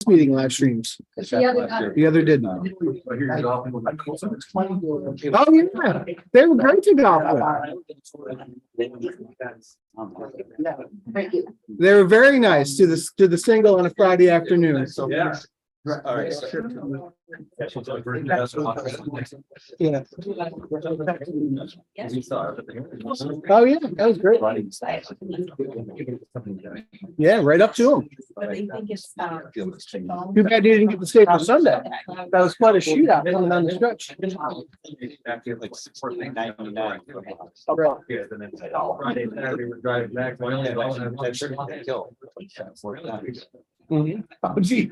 finance meeting live streams. The other didn't. Oh, yeah, they were great to golf with. They were very nice to the single on a Friday afternoon. Yeah. All right. Yeah. Oh, yeah, that was great. Yeah, right up to him. Too bad you didn't get to stay for Sunday. That was quite a shootout coming down the stretch. Friday, Saturday, we're driving back. We only had kill. Oh, gee.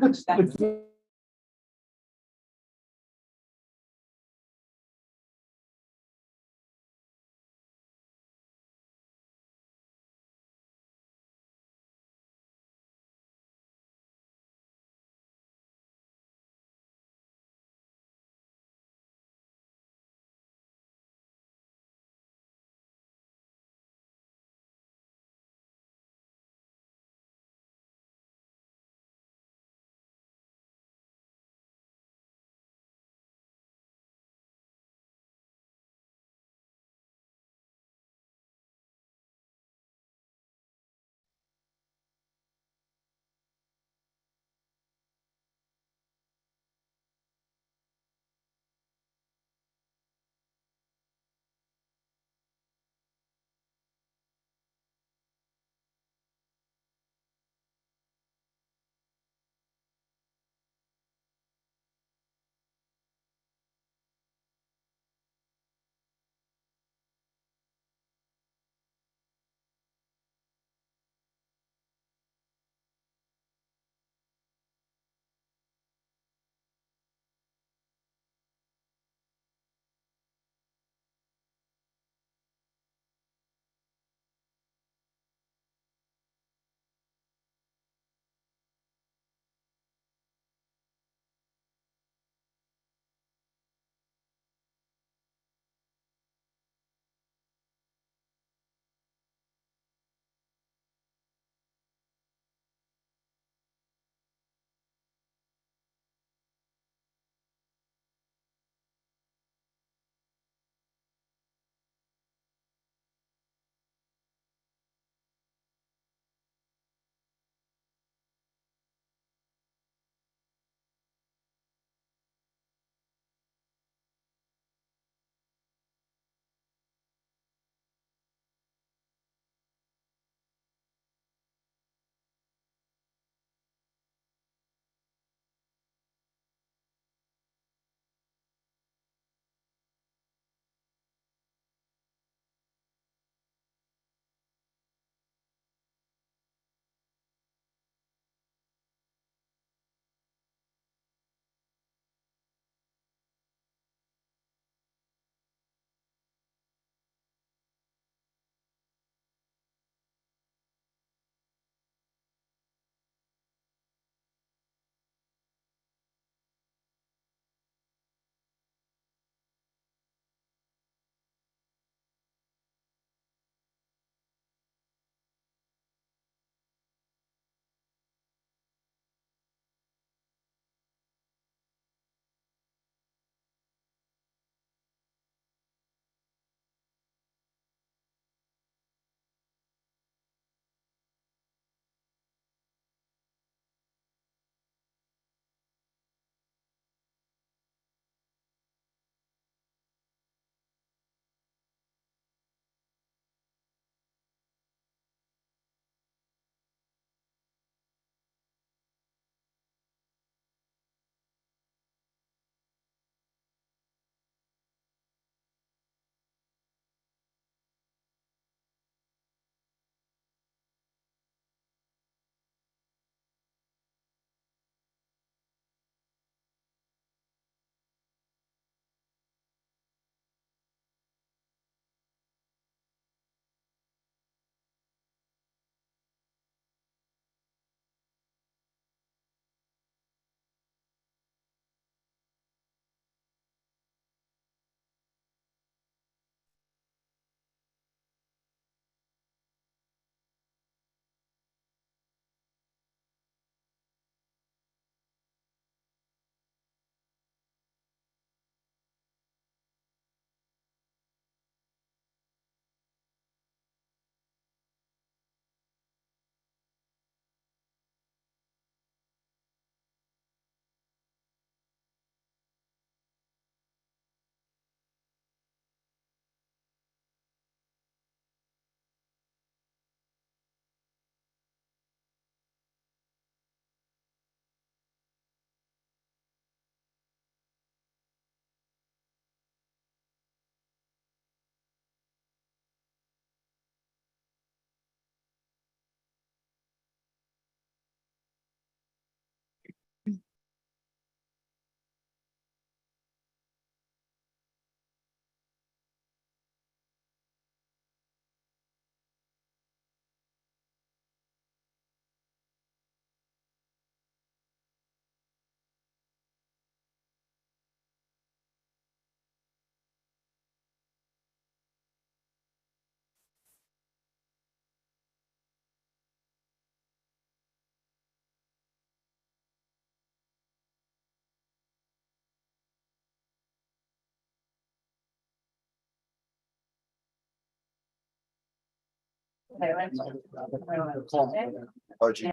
Oh, gee.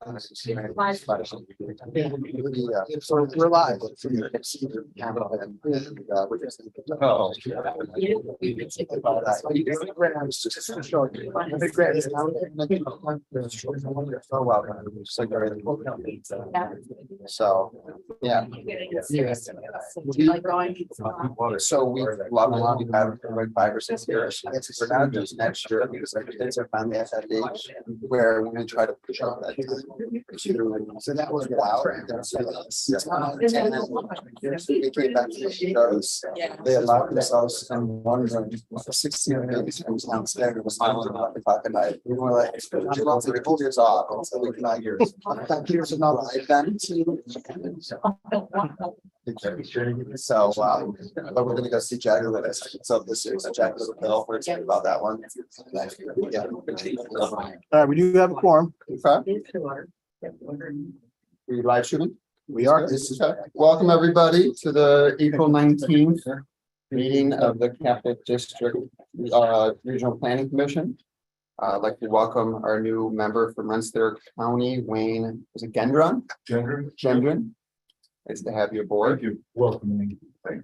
Yeah, so we're live. Oh. So, yeah. So we love we've had for like 5 or 6 years. It's for now just next year because our kids are finally at that age where we're gonna try to push on that. So that was wow. We came back to the shows. They allowed themselves in one room. 16 babies comes downstairs. It was 9:00 at night. We were like, she wants to pull yours off. And so we cannot hear. Thank you for not event. So, but we're gonna go see Jack with us. So this is Jack with Bill. We're excited about that one. Yeah. All right, we do have a quorum. Okay. We live streaming? We are. Welcome everybody to the April 19th meeting of the Catholic District Regional Planning Commission. I'd like to welcome our new member from Rensselaer County, Wayne, is it Gendron? Gendron. Nice to have you aboard. Thank you. Welcome. I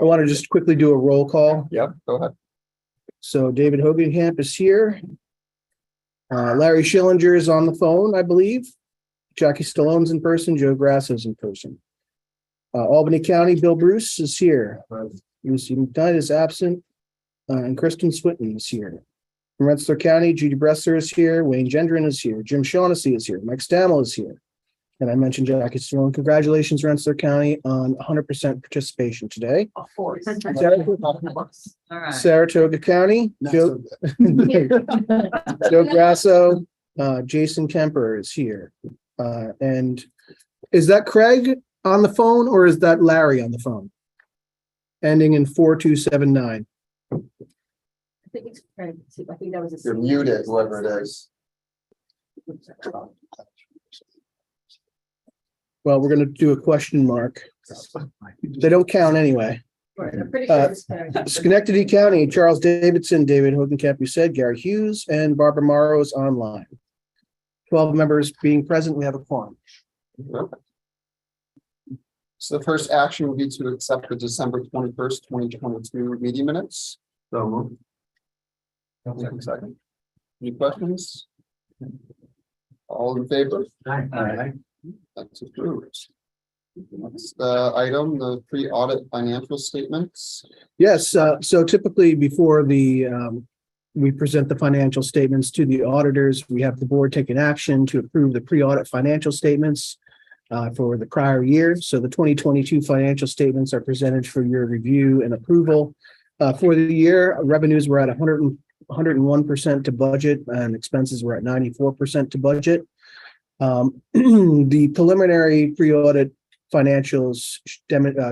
want to just quickly do a roll call. Yep, go ahead. So David Hogenkamp is here. Larry Schillinger is on the phone, I believe. Jackie Stallone's in person. Joe Grasso's in person. Albany County, Bill Bruce is here. Lucy McKnight is absent. And Kristen Swinton is here. From Rensselaer County, Judy Bresser is here. Wayne Gendron is here. Jim Shaughnessy is here. Mike Stammel is here. And I mentioned Jackie Stallone. Congratulations, Rensselaer County, on 100% participation today. Saratoga County, Joe Grasso, Jason Kemper is here. And is that Craig on the phone or is that Larry on the phone? Ending in 4279. I think it's Craig. I think that was a. You're muted, whoever it is. Well, we're going to do a question mark. They don't count anyway. I'm pretty sure it's Craig. Schenectady County, Charles Davidson, David Hogenkamp, you said, Gary Hughes, and Barbara Morrow is online. 12 members being present, we have a quorum. So the first action will be to accept the December 21st, 2022 meeting minutes. So moved. Second. Any questions? All in favor? Aye. That's approved. Next item, the pre-audit financial statements. Yes, so typically before we present the financial statements to the auditors, we have the board take an action to approve the pre-audit financial statements for the prior year. So the 2022 financial statements are presented for your review and approval. For the year, revenues were at 101% to budget and expenses were at 94% to budget. The preliminary pre-audit financials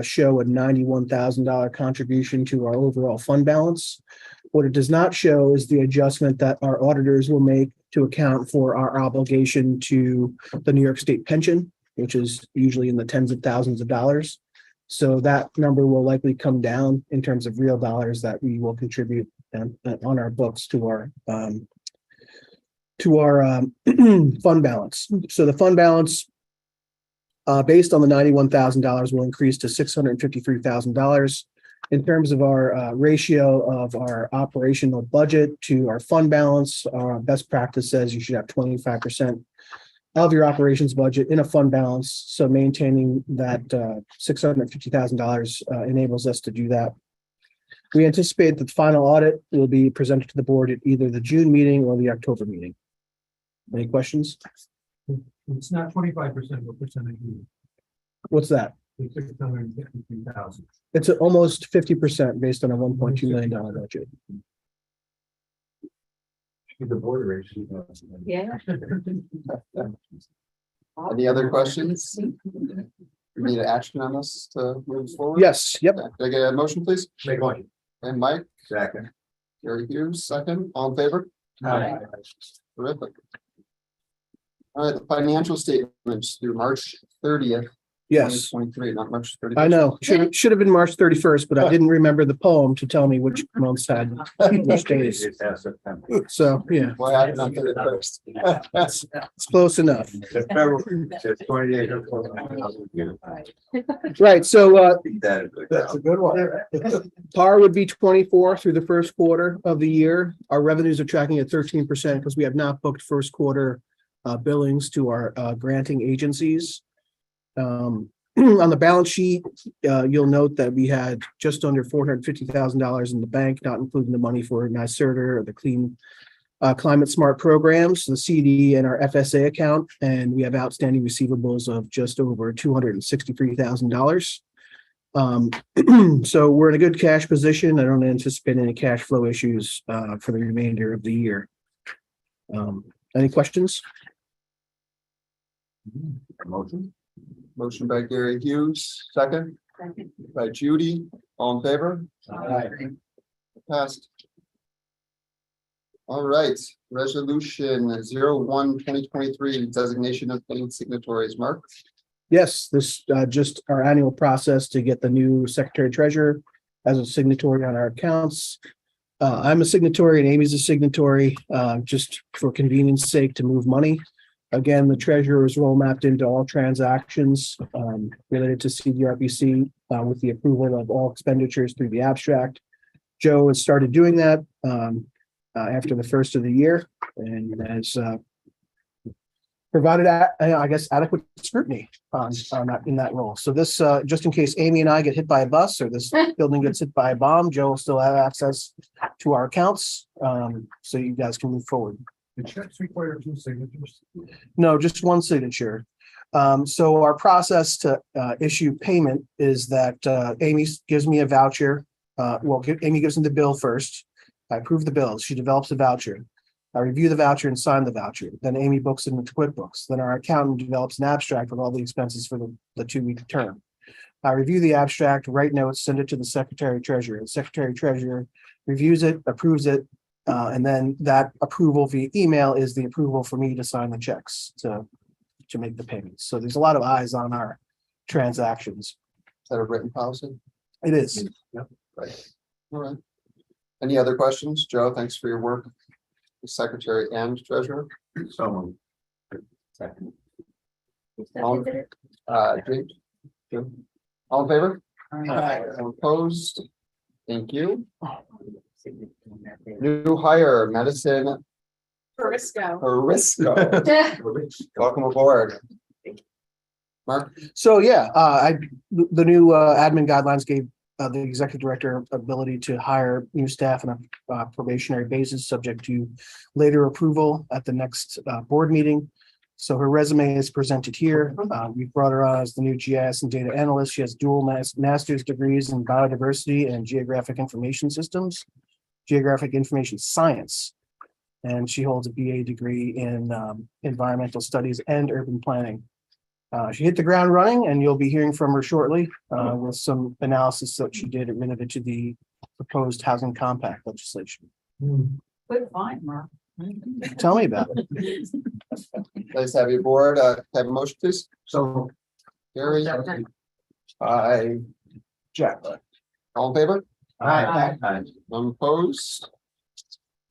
show a $91,000 contribution to our overall fund balance. What it does not show is the adjustment that our auditors will make to account for our obligation to the New York State pension, which is usually in the tens of thousands of dollars. So that number will likely come down in terms of real dollars that we will contribute on our books to our fund balance. So the fund balance based on the $91,000 will increase to $653,000. In terms of our ratio of our operational budget to our fund balance, our best practice says you should have 25% of your operations budget in a fund balance. So maintaining that $650,000 enables us to do that. We anticipate that the final audit will be presented to the board at either the June meeting or the October meeting. Any questions? It's not 25%, what percentage? What's that? 653,000. It's almost 50% based on a $1.2 million budget. The board ratio. Yeah. Any other questions? We need an action on this to move forward? Yes, yep. Okay, can I get a motion, please? Make one. And Mike, Second. Gary Hughes, second, all in favor? Terrific. All right, the financial statements through March 30th. Yes. 2023, not March 31st. I know. Should have been March 31st, but I didn't remember the poem to tell me which months had which days. So, yeah, What happened on the 31st? it's close enough. It's 28. Right, so That's a good one. par would be 24 through the first quarter of the year. Our revenues are tracking at 13% because we have not booked first quarter billings to our granting agencies. On the balance sheet, you'll note that we had just under $450,000 in the bank, not including the money for NYSERDA or the Clean Climate Smart programs, the CD and our FSA account, and we have outstanding receivables of just over $263,000. So we're in a good cash position. I don't anticipate any cash flow issues for the remainder of the year. Any questions? Motion. Motion by Gary Hughes, second by Judy, all in favor? Passed. All right, resolution 01-2023 designation of paying signatories, Mark. Yes, this just our annual process to get the new secretary treasurer as a signatory on our accounts. I'm a signatory and Amy's a signatory, just for convenience sake to move money. Again, the treasurer is role mapped into all transactions related to CDRPC with the approval of all expenditures through the abstract. Joe has started doing that after the first of the year and has provided, I guess, adequate scrutiny on that in that role. So this, just in case Amy and I get hit by a bus or this building gets hit by a bomb, Joe will still have access to our accounts, so you guys can move forward. The checks require 2 signatures. No, just one signature. So our process to issue payment is that Amy gives me a voucher. Amy gives me the bill first. I approve the bill. She develops a voucher. I review the voucher and sign the voucher. Then Amy books it into QuickBooks. Then our accountant develops an abstract with all the expenses for the 2-week term. I review the abstract, write notes, send it to the secretary treasurer. The secretary treasurer reviews it, approves it, and then that approval via email is the approval for me to sign the checks to make the payments. So there's a lot of eyes on our transactions. Is that a written policy? It is. Right. All right. Any other questions? Joe, thanks for your work. Secretary and treasurer. So. Second. James? Jim? All in favor? All opposed? Thank you. New hire, Medicine Perisco. Perisco. Welcome aboard. Mark? So yeah, the new admin guidelines gave the executive director ability to hire new staff on a probationary basis, subject to later approval at the next board meeting. So her resume is presented here. We brought her on as the new GIS and data analyst. She has dual master's degrees in biodiversity and geographic information systems, geographic information science. And she holds a BA degree in environmental studies and urban planning. She hit the ground running, and you'll be hearing from her shortly with some analysis that she did related to the proposed housing compact legislation. Good find, Mark. Tell me about it. Nice to have you aboard. Have a motion, please. So. Gary? Jack. All in favor? Aye. None opposed?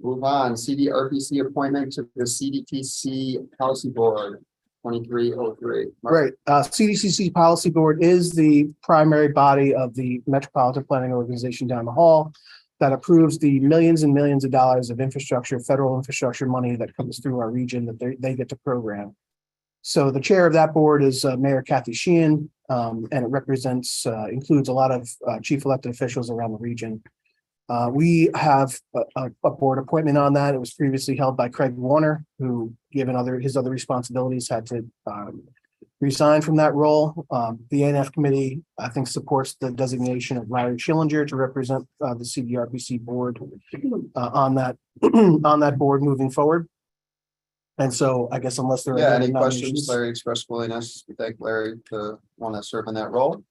Move on. CDRPC appointment to the CDPC Policy Board. 2303. Right. CDCC Policy Board is the primary body of the Metropolitan Planning Organization down the hall that approves the millions and millions of dollars of infrastructure, federal infrastructure money that comes through our region that they get to program. So the chair of that board is Mayor Kathy Sheehan, and it represents, includes a lot of chief elected officials around the region. We have a board appointment on that. It was previously held by Craig Warner, who, given his other responsibilities, had to resign from that role. The ANF committee, I think, supports the designation of Larry Schillinger to represent the CDRPC board on that on that board moving forward. And so I guess unless there are. Yeah, any any questions? nominations- Larry expressed willingness. We thank Larry to want to serve in that role.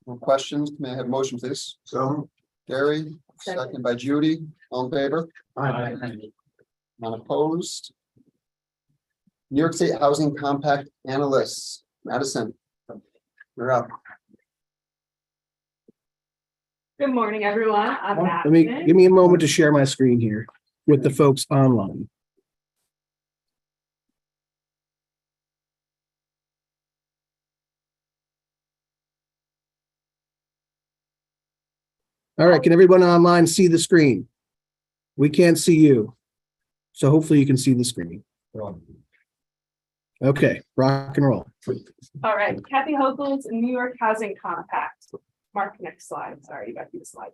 No questions? May I have a motion, please? So. Gary, second by Judy. All in favor? Aye. None opposed. New York State Housing Compact Analysts, Madison. You're up. Good morning, everyone. I'm Let me, Madison. give me a moment to share my screen here with the folks online. All right, can everyone online see the screen? We can't see you. So hopefully you can see the screen. Okay, rock and roll. All right, Kathy Hochul's New York Housing Compact. Mark, next slide. Sorry, you got the slide.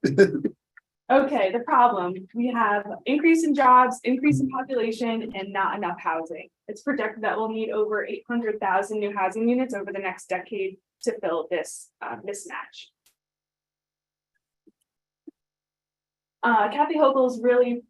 Okay, the problem, we have increase in jobs, increase in population, and not enough housing. It's projected that we'll need over 800,000 new housing units over the next decade to fill this mismatch. Kathy Hochul is really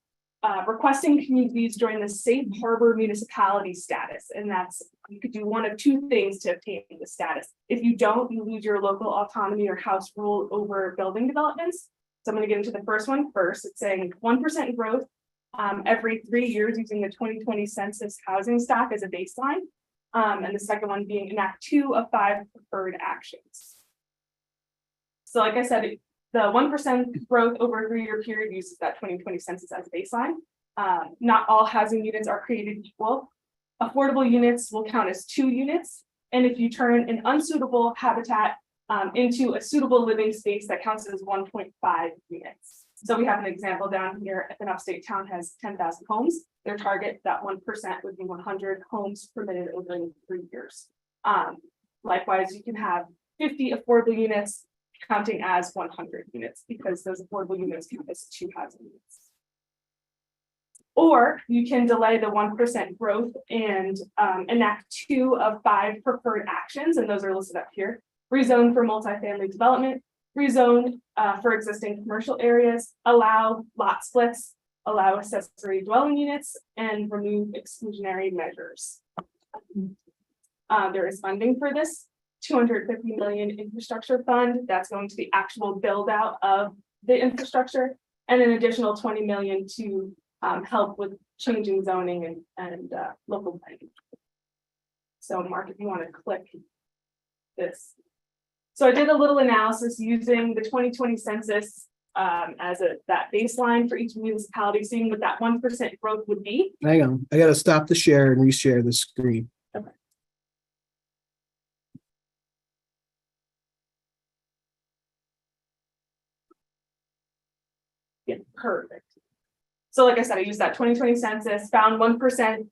requesting communities join the safe harbor municipality status, and that's, you could do one of two things to obtain the status. If you don't, you lose your local autonomy or house rule over building developments. So I'm going to get into the first one first. It's saying 1% growth every 3 years using the 2020 census housing stock as a baseline. And the second one being enact 2 of 5 preferred actions. So like I said, the 1% growth over a 3-year period uses that 2020 census as a baseline. Not all housing units are created equal. Affordable units will count as 2 units. And if you turn an unsuitable habitat into a suitable living space, that counts as 1.5 units. So we have an example down here. If an upstate town has 10,000 homes, their target, that 1% would be 100 homes permitted over 3 years. Likewise, you can have 50 affordable units counting as 100 units because those affordable units count as 2 housing units. Or you can delay the 1% growth and enact 2 of 5 preferred actions, and those are listed up here. Rezone for multifamily development, rezone for existing commercial areas, allow lot splits, allow accessory dwelling units, and remove exclusionary measures. There is funding for this. 250 million infrastructure fund that's going to the actual build out of the infrastructure, and an additional 20 million to help with changing zoning and local planning. So Mark, if you want to click this. So I did a little analysis using the 2020 census as that baseline for each municipality, seeing what that 1% growth would be. Hang on, I gotta stop the share and reshare the screen. Okay. Yeah, perfect. So like I said, I used that 2020 census, found 1%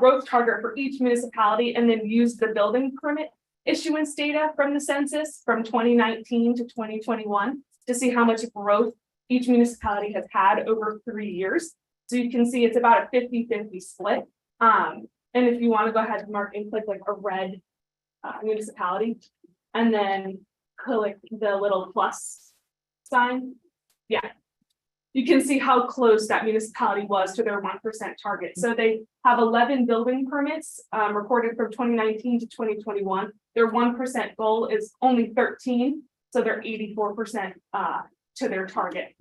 growth target for each municipality, and then used the building permit issuance data from the census from 2019 to 2021 to see how much growth each municipality has had over 3 years. So you can see it's about a 50-50 split. And if you want to go ahead and mark and click like a red municipality, and then click the little plus sign, yeah, you can see how close that municipality was to their 1% target. So they have 11 building permits recorded from 2019 to 2021. Their 1% goal is only 13, so they're 84% to their target.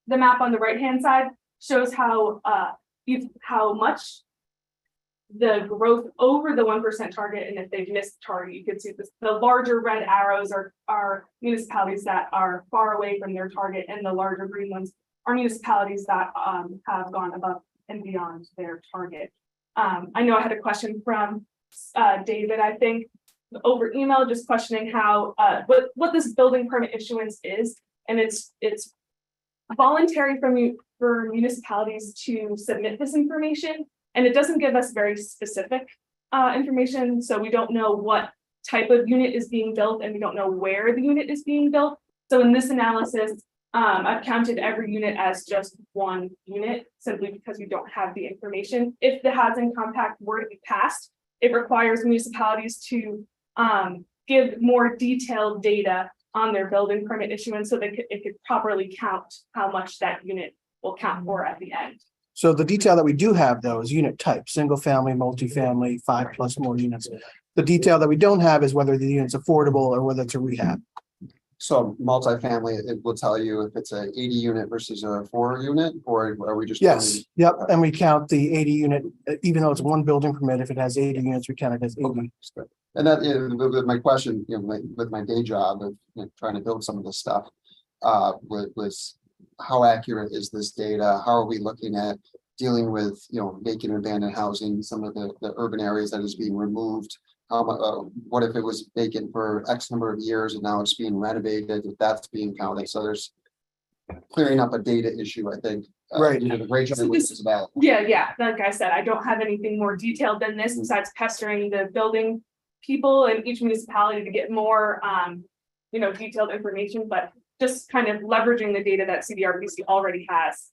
The map on the right-hand side shows how much the growth over the 1% target, and if they've missed the target, you can see this. The larger red arrows are municipalities that are far away from their target, and the larger green ones are municipalities that have gone above and beyond their target. I know I had a question from David, I think, over email, just questioning how what this building permit issuance is, and it's voluntary for municipalities to submit this information, and it doesn't give us very specific information, so we don't know what type of unit is being built, and we don't know where the unit is being built. So in this analysis, I've counted every unit as just 1 unit, simply because we don't have the information. If the housing compact were to be passed, it requires municipalities to give more detailed data on their building permit issuance so that it could properly count how much that unit will count for at the end. So the detail that we do have though is unit type, single family, multifamily, 5+ more units. The detail that we don't have is whether the unit's affordable or whether it's a rehab. So multifamily, it will tell you if it's a 80 unit versus a 4 unit, or are we just? Yes, yep, and we count the 80 unit, even though it's one building permit, if it has 80 units, we count it as 80. Okay, that's good. And that, with my question, with my day job of trying to build some of this stuff, was how accurate is this data? How are we looking at dealing with, vacant and abandoned housing, some of the urban areas that is being removed? What if it was vacant for X number of years and now it's being renovated, if that's being counted? So there's clearing up a data issue, I think. Right. You did a great job with this about. Yeah, like I said, I don't have anything more detailed than this besides pestering the building people in each municipality to get more, detailed information, but just kind of leveraging the data that CDRPC already has.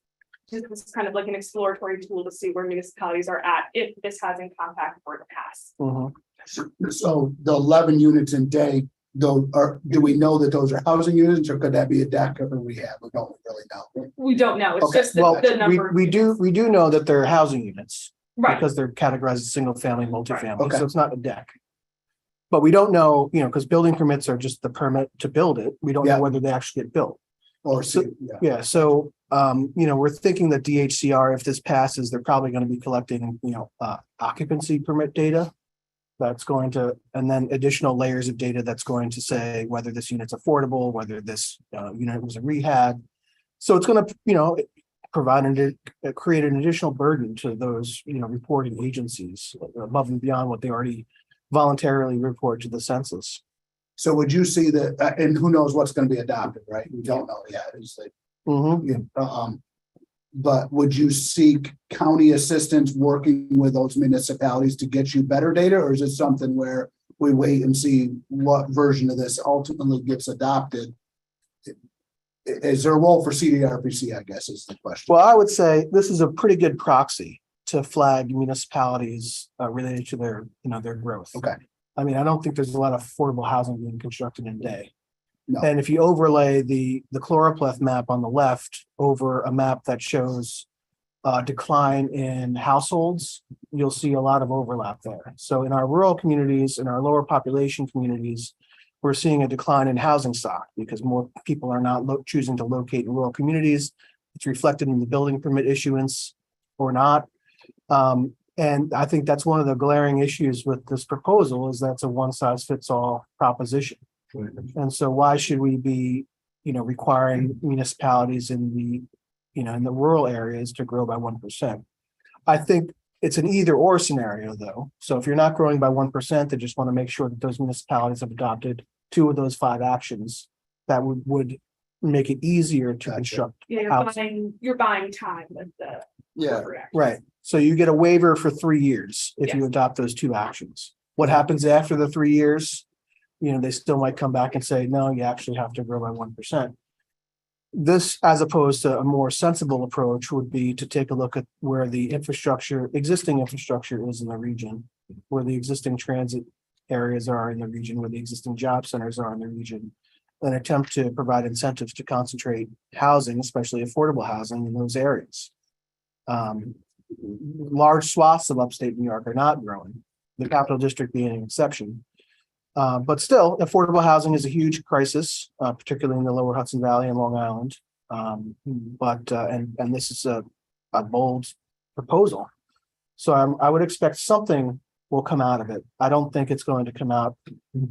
This is kind of like an exploratory tool to see where municipalities are at if this has in compact for the past. Mhm. So the 11 units in day, do we know that those are housing units, or could that be a deck or rehab? We don't really know. We don't know, it's Okay, just Well, the number. of we units. do know that they're housing units Right, because they're categorized as single family, multifamily, Okay. so it's not a deck. But we don't know, because building permits are just the permit to build it. We don't Yeah. know whether they actually get built. Or So- yeah. Yeah, so, we're thinking that DHCR, if this passes, they're probably gonna be collecting, occupancy permit data. That's going to, and then additional layers of data that's going to say whether this unit's affordable, whether this, unit was a rehab. So it's gonna, create an additional burden to those, reporting agencies above and beyond what they already voluntarily report to the census. So would you see that, and who knows what's going to be adopted, right? We don't know yet. It's like, Mhm. but would you seek county assistance working with those municipalities to get you better data, or is it something where we wait and see what version of this ultimately gets adopted? Is there a role for CDRPC, I guess, is the question. Well, I would say this is a pretty good proxy to flag municipalities related to their growth. Okay. I mean, I don't think there's a lot of affordable housing being constructed in a day. No. And if you overlay the chloropleth map on the left over a map that shows decline in households, you'll see a lot of overlap there. So in our rural communities, in our lower population communities, we're seeing a decline in housing stock because more people are not choosing to locate in rural communities. It's reflected in the building permit issuance or not. And I think that's one of the glaring issues with this proposal is that's a one-size-fits-all proposition. And so why should we be, requiring municipalities in the rural areas to grow by 1%? I think it's an either or scenario though. So if you're not growing by 1%, they just want to make sure that those municipalities have adopted 2 of those 5 actions that would make it easier to construct. yeah, you're buying time with the. Yeah. Right. So you get a waiver for 3 years if you adopt those 2 actions. What happens after the 3 years? They still might come back and say, no, you actually have to grow by 1%. This, as opposed to a more sensible approach, would be to take a look at where the existing infrastructure is in the region, where the existing transit areas are in the region, where the existing job centers are in the region, and attempt to provide incentives to concentrate housing, especially affordable housing in those areas. Large swaths of upstate New York are not growing, the capital district being an exception. But still, affordable housing is a huge crisis, particularly in the lower Hudson Valley and Long Island. And this is a bold proposal. So I would expect something will come out of it. I don't think it's going to come out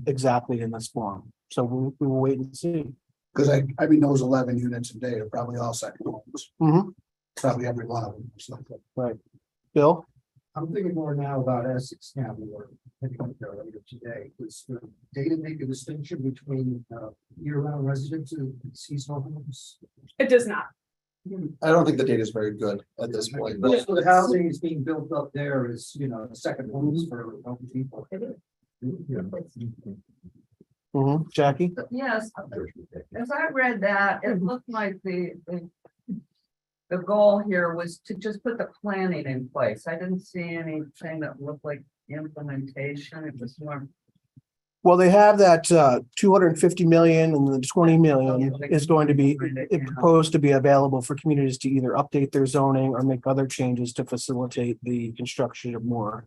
exactly in this form. So we will wait and see. Because I mean, those 11 units a day are probably all second homes. Mhm. Probably every one of them. or something. Right. Bill? I'm thinking more now about Essex County or picking up there later today. Does the data make a distinction between year-round residents and seasonal homes? It does not. I don't think the data is very good at this point. Most of the housing is being built up there is, second homes for healthy people. Jackie? Yes, as I read that, it looked like the goal here was to just put the planning in place. I didn't see anything that looked like implementation. It was more Well, they have that 250 million and the 20 million is going to be proposed to be available for communities to either update their zoning or make other changes to facilitate the construction of more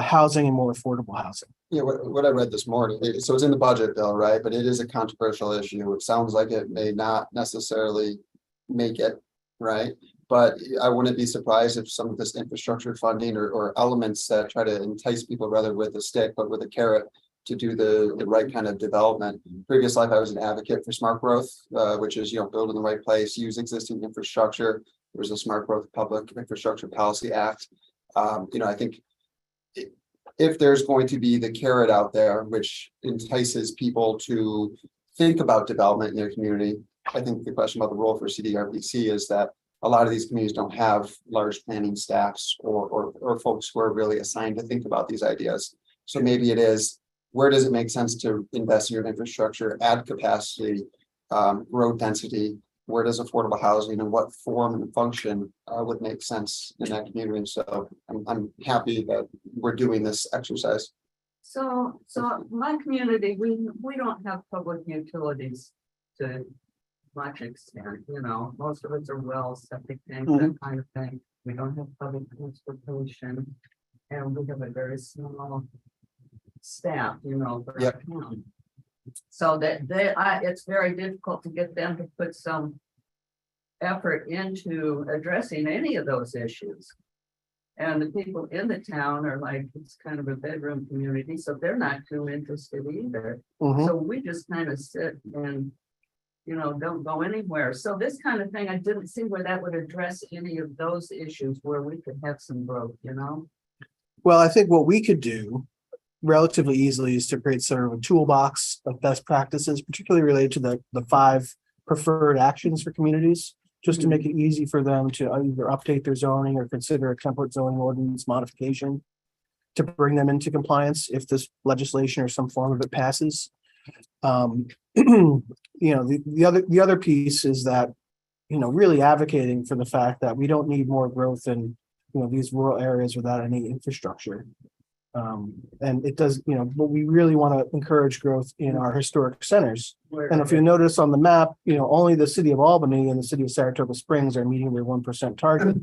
housing and more affordable housing. Yeah, what I read this morning, so it's in the budget bill, right? But it is a controversial issue. It sounds like it may not necessarily make it, right? But I wouldn't be surprised if some of this infrastructure funding or elements that try to entice people rather with a stick, but with a carrot to do the right kind of development. Previous life, I was an advocate for smart growth, which is, build in the right place, use existing infrastructure. There was a Smart Growth Public Infrastructure Policy Act. I think if there's going to be the carrot out there, which entices people to think about development in their community, I think the question about the role for CDRPC is that a lot of these communities don't have large planning staffs or folks who are really assigned to think about these ideas. So maybe it is, where does it make sense to invest in your infrastructure, add capacity, grow density? Where does affordable housing and what form and function would make sense in that community? So I'm happy that we're doing this exercise. So my community, we don't have public utilities to much extent, most of us are wells, septic tanks, that kind of thing. We don't have public transportation, and we have a very small staff, for our town. So it's very difficult to get them to put some effort into addressing any of those issues. And the people in the town are like, it's kind of a bedroom community, so they're not too interested either. So we just kind of sit and, don't go anywhere. So this kind of thing, I didn't see where that would address any of those issues where we could have some growth, Well, I think what we could do relatively easily is to create sort of a toolbox of best practices, particularly related to the 5 preferred actions for communities, just to make it easy for them to either update their zoning or consider a template zoning ordinance modification to bring them into compliance if this legislation or some form of it passes. The other piece is that, really advocating for the fact that we don't need more growth in, these rural areas without any infrastructure. And it does, but we really want to encourage growth in our historic centers. And if you notice on the map, only the city of Albany and the city of Saratoga Springs are meeting their 1% target,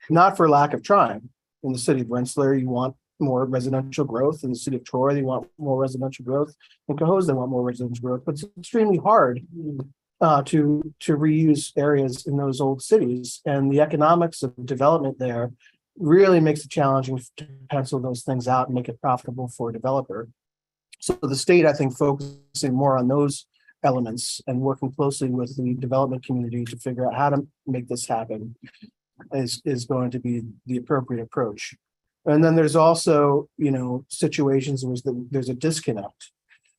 not for lack of trying. In the city of Rensselaer, you want more residential growth. In the city of Troy, they want more residential growth. In Cohoes, they want more residential growth, but it's extremely hard to reuse areas in those old cities. And the economics of development there really makes it challenging to pencil those things out and make it profitable for a developer. So the state, I think, focusing more on those elements and working closely with the development community to figure out how to make this happen is going to be the appropriate approach. And then there's also, situations where there's a disconnect,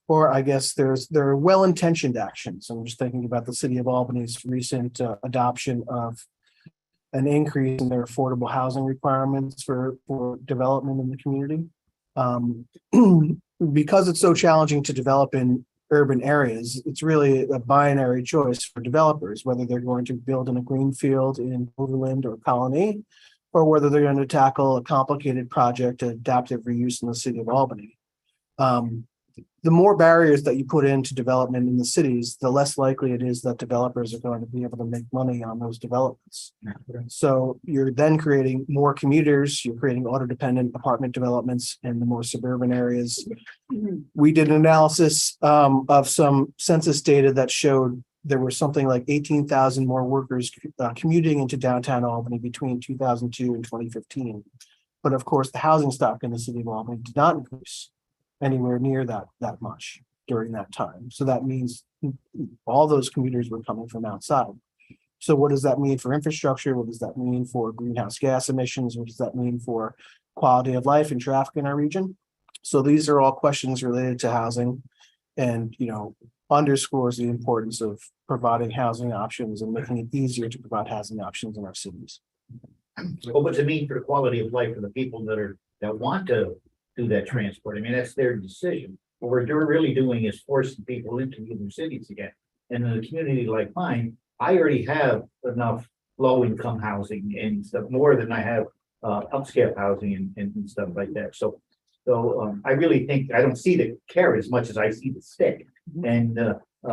or I guess there are well-intentioned actions. I'm just thinking about the city of Albany's recent adoption of an increase in their affordable housing requirements for development in the community. Because it's so challenging to develop in urban areas, it's really a binary choice for developers, whether they're going to build in a greenfield in Overland or Colony, or whether they're going to tackle a complicated project, adaptive reuse in the city of Albany. The more barriers that you put into development in the cities, the less likely it is that developers are going to be able to make money on those developments. So you're then creating more commuters, you're creating auto-dependent apartment developments in the more suburban areas. We did an analysis of some census data that showed there were something like 18,000 more workers commuting into downtown Albany between 2002 and 2015. But of course, the housing stock in the city of Albany did not increase anywhere near that much during that time. So that means all those commuters were coming from outside. So what does that mean for infrastructure? What does that mean for greenhouse gas emissions? What does that mean for quality of life and traffic in our region? So these are all questions related to housing and, underscores the importance of providing housing options and making it easier to provide housing options in our cities. Well, what's it mean for the quality of life for the people that want to do that transport? I mean, that's their decision. What we're really doing is forcing people into new cities again. And in a community like mine, I already have enough low-income housing and stuff, more than I have upscale housing and stuff like that. So So I really think, I don't see the carrot as much as I see the stick. And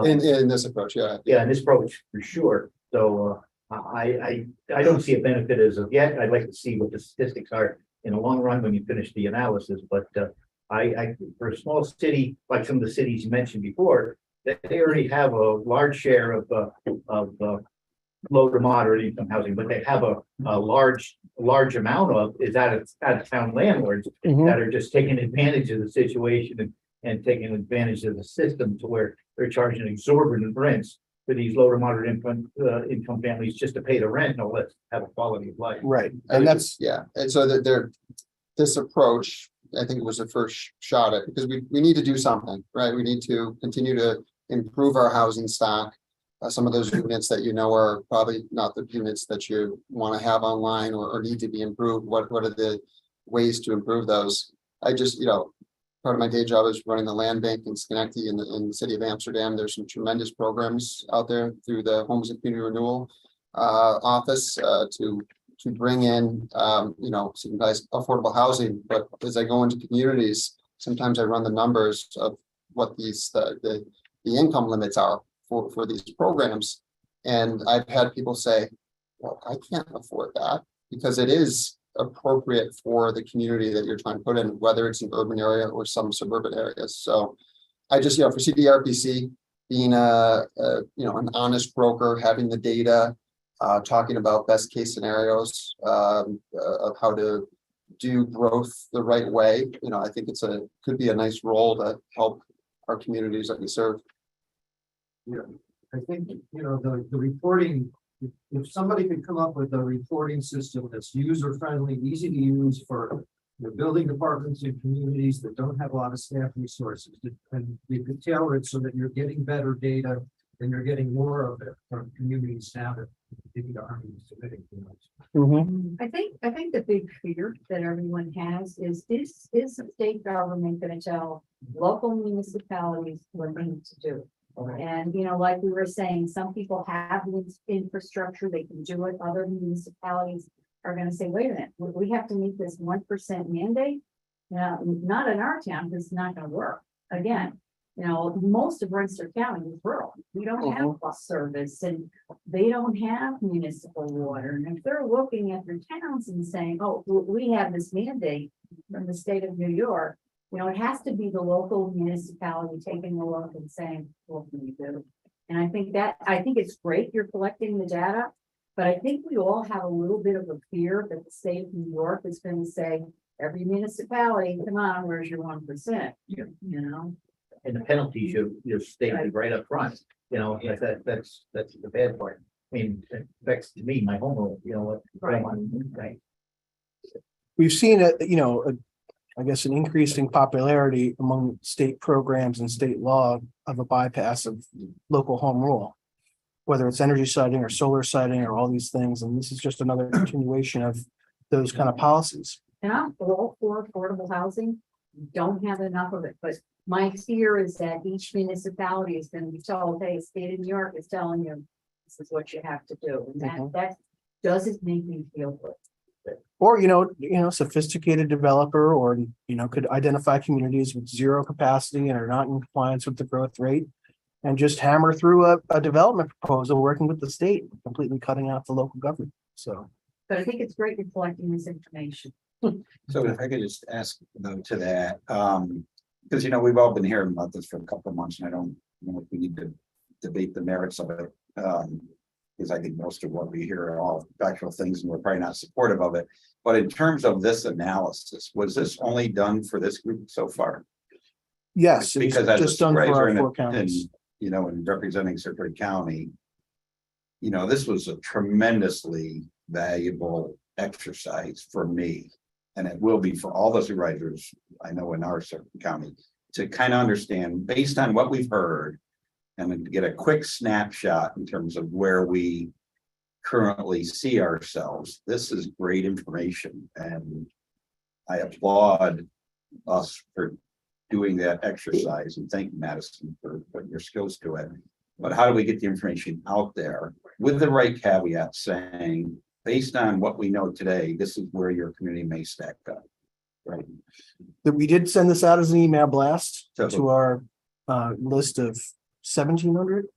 In this approach, yeah. yeah, in this approach for sure. So I don't see a benefit as of yet. I'd like to see what the statistics are in the long run when you finish the analysis. But for a small city, like some of the cities you mentioned before, they already have a large share of low to moderate income housing, but they have a large amount of is out of town landlords that are just taking advantage of the situation and taking advantage of the system to where they're charging exorbitant rents for these low to moderate income families just to pay the rent, no less have a quality of life. Right, and that's, Yeah, and so that this approach, I think it was the first shot at, because we need to do something, right? We need to continue to improve our housing stock. Some of those units that are probably not the units that you want to have online or need to be improved. What are the ways to improve those? I just, part of my day job is running the land bank in Schenectady in the city of Amsterdam. There's some tremendous programs out there through the Homes and Community Renewal office to bring in, some nice affordable housing. But as I go into communities, sometimes I run the numbers of what the income limits are for these programs. And I've had people say, well, I can't afford that because it is appropriate for the community that you're trying to put in, whether it's an urban area or some suburban areas. So I just, for CDRPC, being an honest broker, having the data, talking about best case scenarios of how to do growth the right way. I think could be a nice role to help our communities that we serve. Yeah, I think, the reporting, if somebody could come up with a reporting system that's user-friendly, easy to use for the building departments in communities that don't have a lot of staff resources, and you could tailor it so that you're getting better data and you're getting more of it from community staff. Submitting too much. I think the big fear that everyone has is the state government going to tell local municipalities what they need to do? And, like we were saying, some people have the infrastructure, they can do it. Other municipalities are going to say, wait a minute, we have to meet this 1% mandate. Not in our town, because it's not going to work. Again, most of Rensselaer County is rural. We don't have bus service and they don't have municipal water. And if they're looking at their towns and saying, oh, we have this mandate from the state of New York, it has to be the local municipality taking a look and saying, what can we do? And I think it's great you're collecting the data, but I think we all have a little bit of a fear that the state of New York is going to say, every municipality, come on, where's your 1%? And the penalties you stated right up front, that's the bad part. I mean, it affects me, my home rule, right. we've seen I guess an increasing popularity among state programs and state law of a bypass of local home rule, whether it's energy siting or solar siting or all these things. And this is just another continuation of those kind of policies. And I'm all for affordable housing. We don't have enough of it, but my fear is that each municipality is going to be told, hey, state of New York is telling you this is what you have to do. And that doesn't make me feel good. Or, sophisticated developer or, could identify communities with zero capacity and are not in compliance with the growth rate and just hammer through a development proposal working with the state, completely cutting out the local government. So. But I think it's great you're collecting this information. So if I could just ask though to that, because we've all been hearing about this for a couple of months and I don't know if we need to debate the merits of it. Because I think most of what we hear are all factual things and we're probably not supportive of it. But in terms of this analysis, was this only done for this group so far? Yes, because as just done for our four and, counties. and representing Serpent County, this was a tremendously valuable exercise for me. And it will be for all the supervisors I know in our Serpent County to kind of understand based on what we've heard and to get a quick snapshot in terms of where we currently see ourselves. This is great information and I applaud us for doing that exercise and thank Madison for putting your skills to it. But how do we get the information out there with the right caveat saying, based on what we know today, this is where your community may stack up. Right. That we did send this out as an email blast So- to our list of 1,700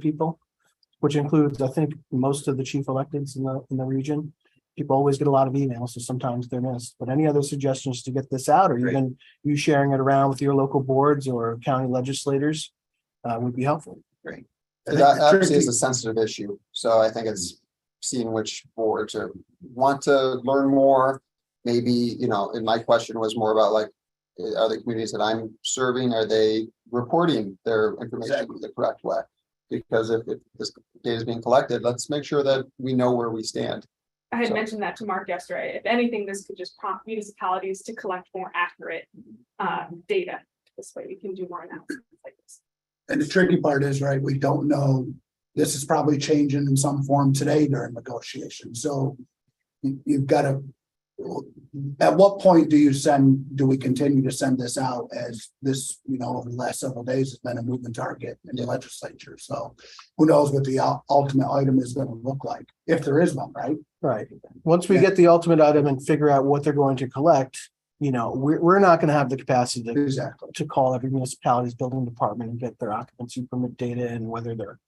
people, which includes, I think, most of the chief electeds in the region. People always get a lot of emails, so sometimes they're missed. But any other suggestions to get this out, or Great. even you sharing it around with your local boards or county legislators would be helpful. That obviously is a sensitive issue, so I think it's seeing which boards are want to learn more. Maybe, you know, and my question was more about like, are the communities that I'm serving, are they reporting their information the correct way? Because if this data is being collected, let's make sure that we know where we stand. I had So- mentioned that to Mark yesterday. If anything, this could just prompt municipalities to collect more accurate data. This way we can do more analysis like this. And the tricky part is, right, we don't know, this is probably changing in some form today during negotiation, so you've got to, at what point do we continue to send this out, as this, you know, over the last several days has been a moving target in the legislature, so who knows what the ultimate item is going to look like, if there is one, right? Right. Once we get the ultimate item and figure out what they're going to collect, you know, we're not going to have the capacity Exactly. to call every municipality's building department and get their occupancy permit data and whether their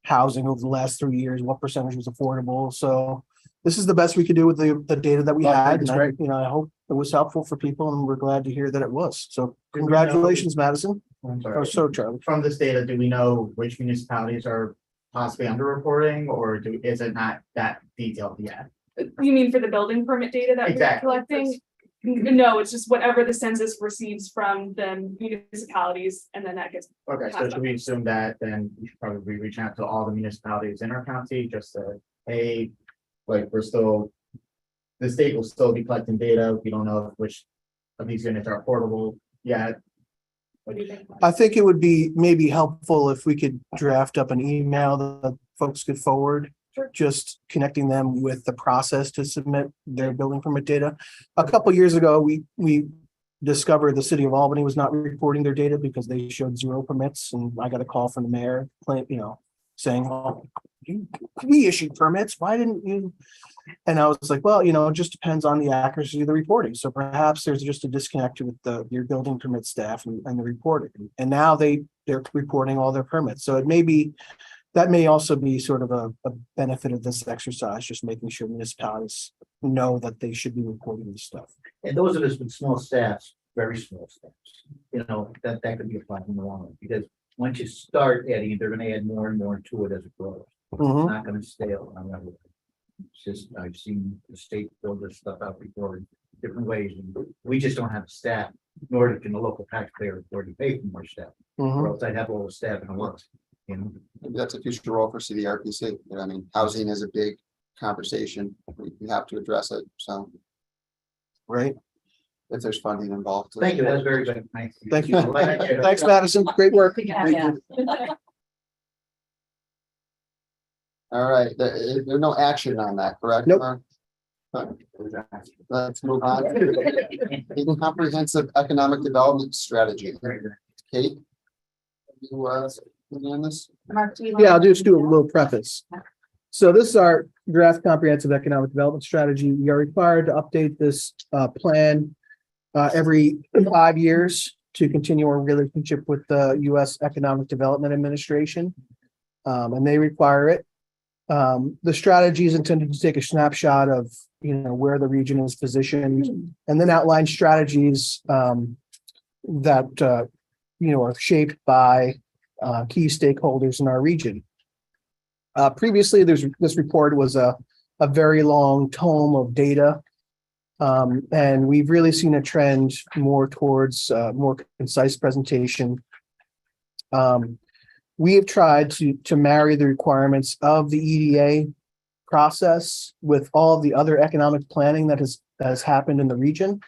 housing over the last 3 years, what percentage was affordable. So this is the best we could do with the data that we Well, I had. think And it's I, you know, I hope it was helpful for people, and we're glad to hear that it was. So congratulations, Madison. I'm Or so, Charlie. From this data, do we know which municipalities are possibly underreporting, or is it not that detailed yet? You mean for the building permit data that we're Exactly. collecting? No, it's just whatever the census receives from the municipalities, and then that gets. Okay, so should we assume that then we should probably reach out to all the municipalities in our county, just to, hey, like, the state will still be collecting data, we don't know which of these units are affordable yet. What do you think? I think it would be maybe helpful if we could draft up an email that folks could forward. Sure. Just connecting them with the process to submit their building permit data. A couple years ago, we discovered the city of Albany was not reporting their data because they showed 0 permits, and I got a call from the mayor, you know, saying, "Oh, we issued permits. Why didn't you?" And I was like, "Well, you know, it just depends on the accuracy of the reporting. So perhaps there's just a disconnect with your building permit staff and the reporting. And now they're reporting all their permits. So it may be." That may also be sort of a benefit of this exercise, just making sure municipalities know that they should be reporting this stuff. And those of us with small staffs, very small staffs, you know, that could be a problem in the long run, because once you start adding, they're gonna add more and more to it as it grows. It's not gonna stay on that way. It's just, I've seen the state build this stuff out before in different ways, and we just don't have staff, nor can the local taxpayer afford to pay for more staff, or else I'd have all the staff in the works. You know, Maybe that's a future role for CDRPC. You know, I mean, housing is a big conversation. We have to address it. So Right? if there's funding involved. thank you, that was very good. Nice. Thank you. Thank you. Thanks, Madison. Great work. Yeah. All right, there's no action on that, correct? Nope. Mark? Let's move on. to Comprehensive economic development strategy. Kate? You on this? Mark, do you Yeah, I'll want- just do a little preface. So this is our draft comprehensive economic development strategy. We are required to update this plan every 5 years to continue our relationship with the U.S. Economic Development Administration. And they require it. The strategy is intended to take a snapshot of, you know, where the region is positioned, and then outline strategies that you know, are shaped by key stakeholders in our region. Previously, this report was a very long tome of data. And we've really seen a trend more towards more concise presentation. We have tried to marry the requirements of the EDA process with all of the other economic planning that has happened in the region.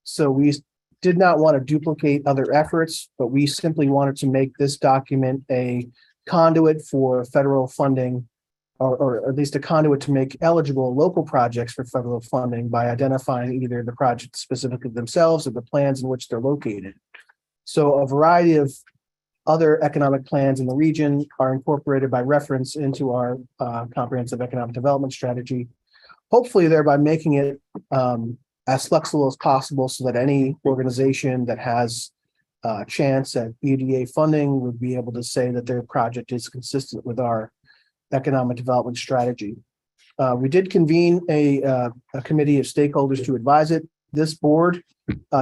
So we did not want to duplicate other efforts, but we simply wanted to make this document a conduit for federal funding, or at least a conduit to make eligible local projects for federal funding by identifying either the projects specifically themselves or the plans in which they're located. So a variety of other economic plans in the region are incorporated by reference into our comprehensive economic development strategy, hopefully thereby making it as flexible as possible so that any organization that has a chance at EDA funding would be able to say that their project is consistent with our economic development strategy. We did convene a committee of stakeholders to advise it. This board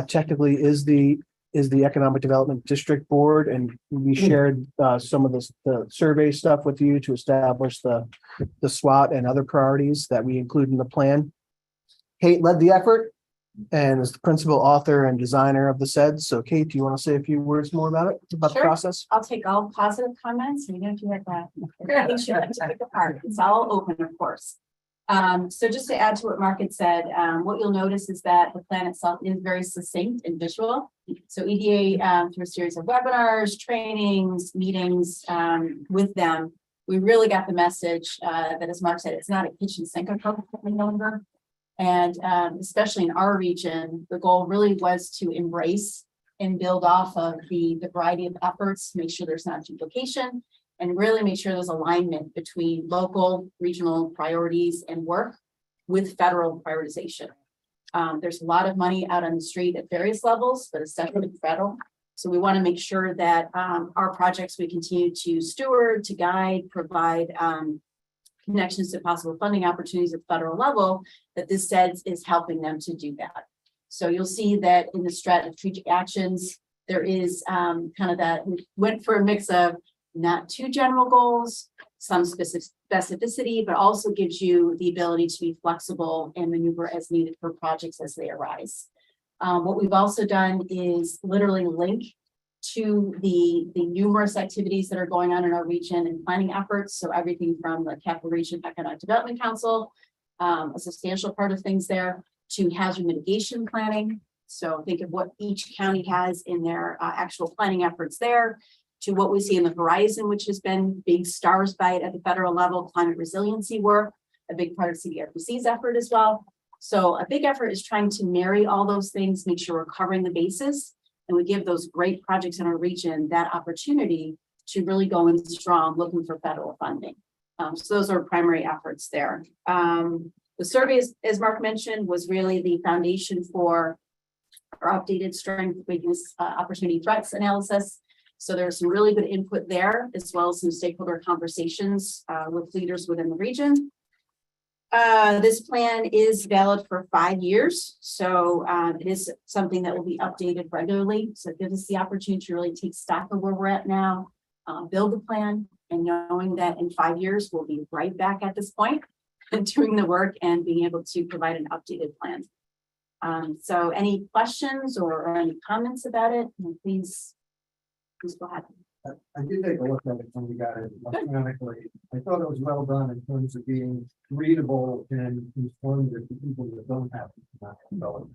technically is the Economic Development District Board, and we shared some of the survey stuff with you to establish the SWOT and other priorities that we include in the plan. Kate led the effort and is the principal author and designer of the SED. So Kate, do you want to say a few words more about it, about the Sure. process? I'll take all positive comments, even if you have that. It's all open, of course. So just to add to what Mark had said, what you'll notice is that the plan itself is very succinct and visual. So EDA, through a series of webinars, trainings, meetings with them, we really got the message that, as Mark said, it's not a kitchen sink approach any longer. And especially in our region, the goal really was to embrace and build off of the variety of efforts to make sure there's not duplication and really make sure there's alignment between local, regional priorities and work with federal prioritization. There's a lot of money out on the street at various levels, but especially federal. So we want to make sure that our projects we continue to steward, to guide, provide connections to possible funding opportunities at the federal level, that this SEDS is helping them to do that. So you'll see that in the strategic actions, there is kind of that, we went for a mix of not too general goals, some specificity, but also gives you the ability to be flexible and maneuver as needed for projects as they arise. What we've also done is literally link to the numerous activities that are going on in our region and planning efforts. So everything from the Capital Region Economic Development Council, a substantial part of things there, to hazard mitigation planning. So think of what each county has in their actual planning efforts there, to what we see in the horizon, which has been big stars by it at the federal level, climate resiliency work, a big part of CDRPC's effort as well. So a big effort is trying to marry all those things, make sure we're covering the bases, and we give those great projects in our region that opportunity to really go in strong, looking for federal funding. So those are primary efforts there. The survey, as Mark mentioned, was really the foundation for our updated strength, weakness, opportunity, threats analysis. So there's some really good input there, as well as some stakeholder conversations with leaders within the region. This plan is valid for 5 years. So it is something that will be updated regularly. So it gives us the opportunity to really take stock of where we're at now, build a plan, and knowing that in 5 years, we'll be right back at this point and doing the work and being able to provide an updated plan. So any questions or any comments about it, please go ahead. I did take a look at it when we got it electronically. I thought it was well done in terms of being readable and informative to people that don't have. Professional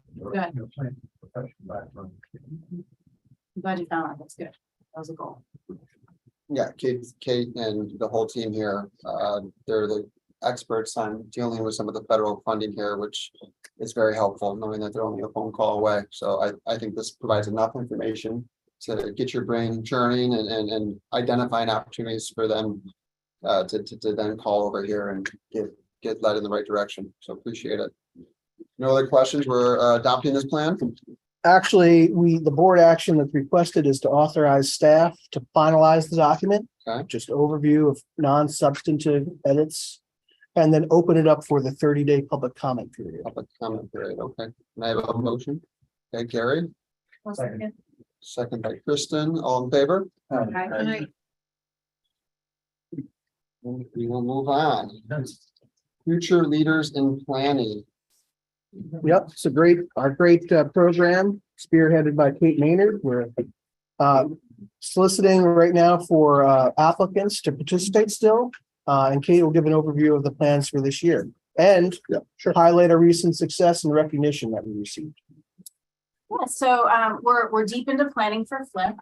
background. I'm glad you found that. That's good. That was a goal. Yeah, Kate and the whole team here, they're the experts on dealing with some of the federal funding here, which is very helpful, knowing that they're only a phone call away. So I think this provides enough information to get your brain churning and identifying opportunities for them to then call over here and get led in the right direction. So appreciate it. No other questions? We're adopting this plan. Actually, the board action that's requested is to authorize staff to finalize the document. Okay. Just overview of non-substantive edits, and then open it up for the 30-day public comment period. Public comment period. Okay. Can I have a motion? Okay, Gary, second by Kristen, all in favor? Okay. We will move on. Future leaders in planning. Yep, it's our great program spearheaded by Kate Maynard. We're soliciting right now for applicants to participate still. And Kate will give an overview of the plans for this year and highlight a recent success and recognition that we received. Yeah, so we're deep into planning for FLIP.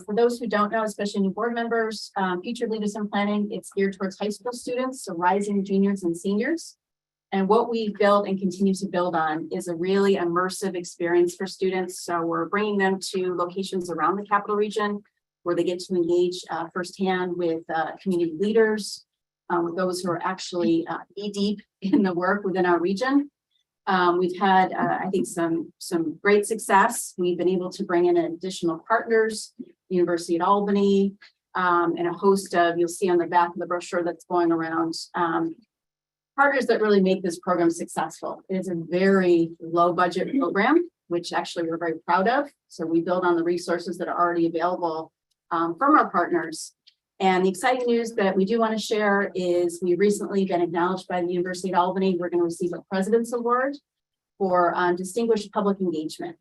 For those who don't know, especially new board members, Future Leaders in Planning, it's geared towards high school students, so rising juniors and seniors. And what we build and continue to build on is a really immersive experience for students. So we're bringing them to locations around the capital region where they get to engage firsthand with community leaders, with those who are actually knee deep in the work within our region. We've had, I think, some great success. We've been able to bring in additional partners, University at Albany, and a host of, you'll see on the back of the brochure that's going around, partners that really make this program successful. It is a very low budget program, which actually we're very proud of. So we build on the resources that are already available from our partners. And the exciting news that we do want to share is we've recently been acknowledged by the University of Albany. We're going to receive a President's Award for distinguished public engagement.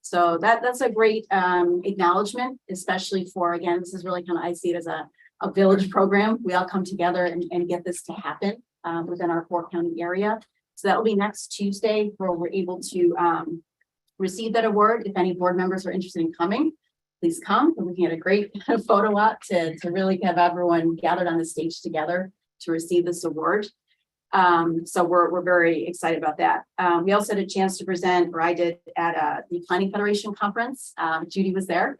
So that's a great acknowledgement, especially for, again, this is really kind of, I see it as a village program. We all come together and get this to happen within our 4-county area. So that will be next Tuesday where we're able to receive that award. If any board members are interested in coming, please come. We can get a great photo op to really have everyone gathered on the stage together to receive this award. So we're very excited about that. We also had a chance to present, or I did, at the Planning Federation conference. Judy was there.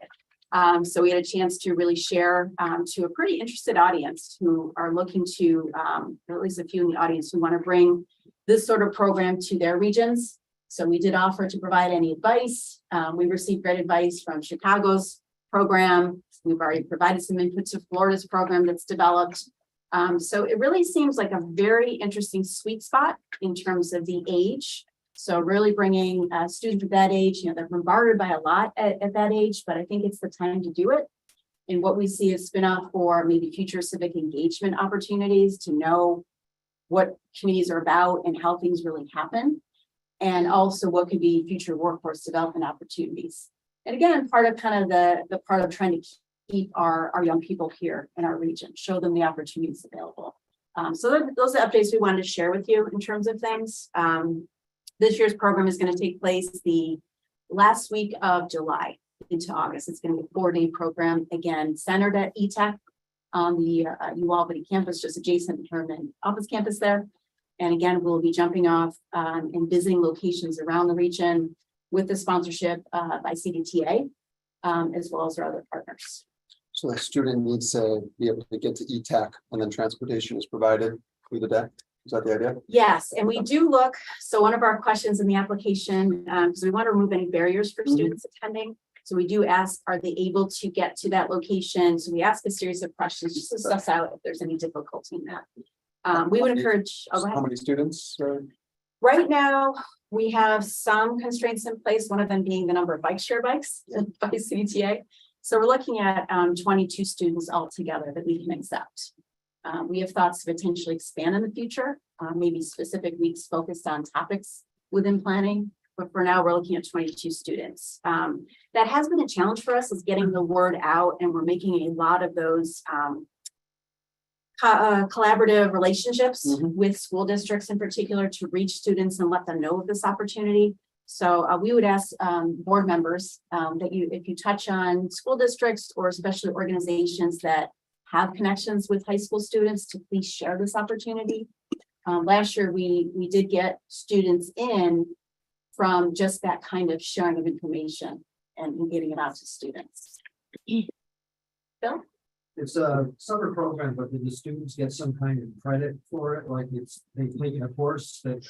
So we had a chance to really share to a pretty interested audience who are looking to, or at least a few in the audience who want to bring this sort of program to their regions. So we did offer to provide any advice. We received great advice from Chicago's program. We've already provided some input to Florida's program that's developed. So it really seems like a very interesting sweet spot in terms of the age. So really bringing students of that age, they're bombarded by a lot at that age, but I think it's the time to do it. And what we see is spin-off for maybe future civic engagement opportunities to know what communities are about and how things really happen. And also what could be future workforce development opportunities. And again, part of kind of the part of trying to keep our young people here in our region, show them the opportunities available. So those are updates we wanted to share with you in terms of things. This year's program is going to take place the last week of July into August. It's going to be a 4-day program, again, centered at ETech on the UAlbany campus, just adjacent to Herman office campus there. And again, we'll be jumping off and visiting locations around the region with the sponsorship by CDTA, as well as our other partners. So the student needs to be able to get to ETech and then transportation is provided through the day. Is that the idea? Yes, and we do look, so one of our questions in the application, because we want to remove any barriers for students attending. So we do ask, are they able to get to that location? So we ask a series of questions just to suss out if there's any difficulty in that. We would encourage. How many students? Right now, we have some constraints in place, one of them being the number of bike share bikes by CDTA. So we're looking at 22 students altogether that we can accept. We have thoughts to potentially expand in the future, maybe specific weeks focused on topics within planning. But for now, we're looking at 22 students. That has been a challenge for us, is getting the word out, and we're making a lot of those collaborative relationships with school districts in particular to reach students and let them know of this opportunity. So we would ask board members that if you touch on school districts or especially organizations that have connections with high school students, to please share this opportunity. Last year, we did get students in from just that kind of sharing of information and getting it out to students. Bill? It's a summer program, but do the students get some kind of credit for it? Like they've taken a course that,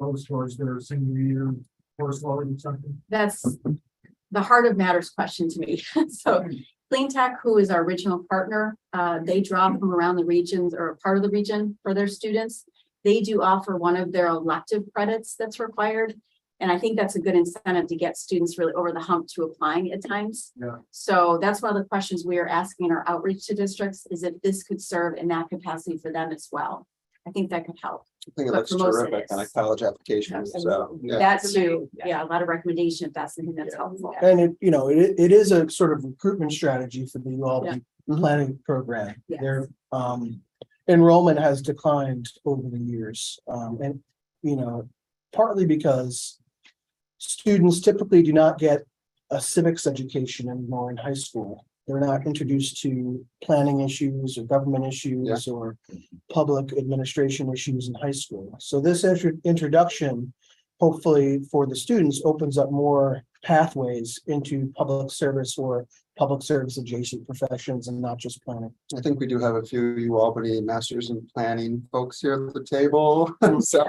goes towards their senior year course load or something? That's the heart of matters question to me. So Clean Tech, who is our original partner, they draw from around the regions or part of the region for their students. They do offer one of their elective credits that's required. And I think that's a good incentive to get students really over the hump to applying at times. Yeah. So that's one of the questions we are asking in our outreach to districts, is if this could serve in that capacity for them as well. I think that could help. I think it But looks for most terrific it on a is. college application. So yeah. That's too, yeah, a lot of recommendation if that's something that's helpful. And it is a sort of recruitment strategy for the UAlbany planning program. Yes. Their enrollment has declined over the years. And partly because students typically do not get a civics education anymore in high school. They're not introduced to planning issues or government issues or public administration issues in high school. So this introduction, hopefully for the students, opens up more pathways into public service or public service adjacent professions and not just planning. I think we do have a few Albany Masters in Planning folks here at the table. So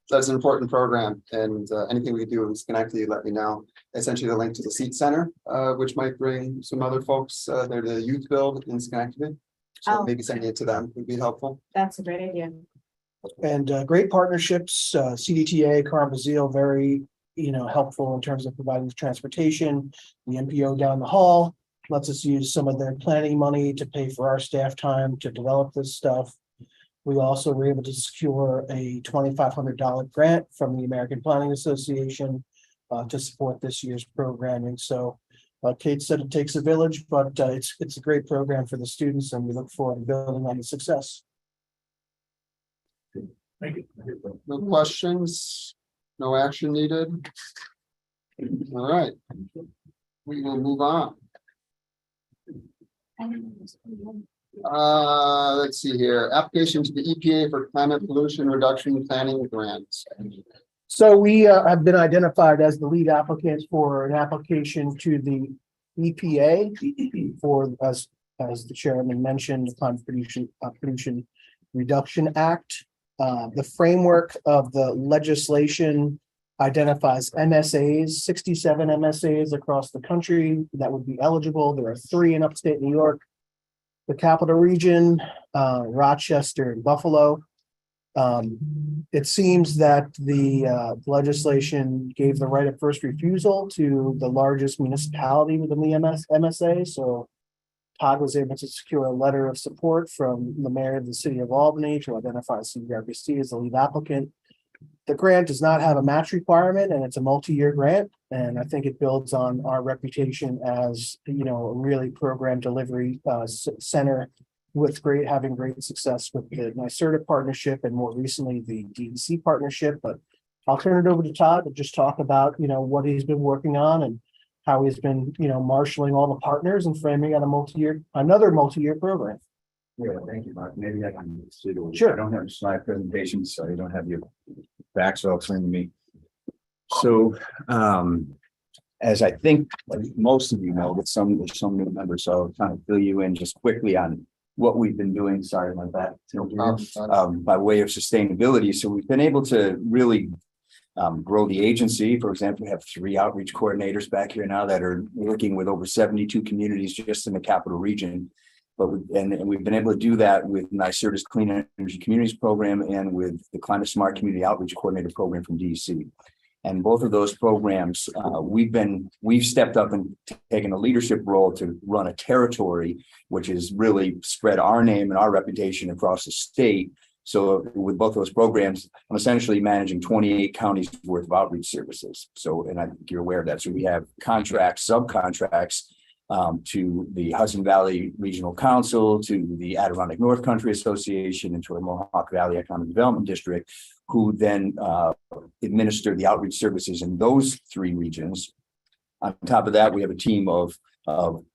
that's an important program, and anything we do in Schenectady, let me know. Essentially the link to the Seat Center, which might bring some other folks, they're the youth build in Schenectady. So Oh. maybe sending it to them would be helpful. That's a great idea. And great partnerships, CDTA, Carvazil, very, helpful in terms of providing transportation. The MPO down the hall lets us use some of their planning money to pay for our staff time to develop this stuff. We also were able to secure a $2,500 grant from the American Planning Association to support this year's programming. So Kate said it takes a village, but it's a great program for the students, and we look forward to building on the success. Thank you. No questions, no action needed. All right. We will move on. Let's see here, application to the EPA for climate pollution reduction planning grants. So we have been identified as the lead applicants for an application to the EPA for, as the chairman mentioned, the Climate Pollution Reduction Act. The framework of the legislation identifies MSAs, 67 MSAs across the country that would be eligible. There are 3 in upstate New York, the capital region, Rochester and Buffalo. It seems that the legislation gave the right of first refusal to the largest municipality within the MSA. So Todd was able to secure a letter of support from the mayor of the city of Albany to identify CDRPC as the lead applicant. The grant does not have a match requirement, and it's a multi-year grant. And I think it builds on our reputation as, a really program delivery center with having great success with the NYSERDA partnership and more recently the DEC partnership. But I'll turn it over to Todd to just talk about, what he's been working on and how he's been, marshaling all the partners and framing out another multi-year program. Yeah, thank you, Mark. Maybe I can sit over. Sure. I don't have a slide presentation, so I don't have your facts all explained to me. So, as I think most of you know, but there's some new members, so I'll kind of fill you in just quickly on what we've been doing. Sorry about that. By way of sustainability. So we've been able to really grow the agency. For example, we have 3 outreach coordinators back here now that are working with over 72 communities just in the capital region. But we've been able to do that with NYSERDA's Clean Energy Communities program and with the Climate Smart Community Outreach Coordinator program from DEC. And both of those programs, we've stepped up and taken a leadership role to run a territory, which has really spread our name and our reputation across the state. So with both those programs, I'm essentially managing 28 counties worth of outreach services. So, and I think you're aware of that. So we have contracts, subcontracts to the Hudson Valley Regional Council, to the Adirondack North Country Association, and to the Mohawk Valley Economic Development District, who then administer the outreach services in those 3 regions. On top of that, we have a team of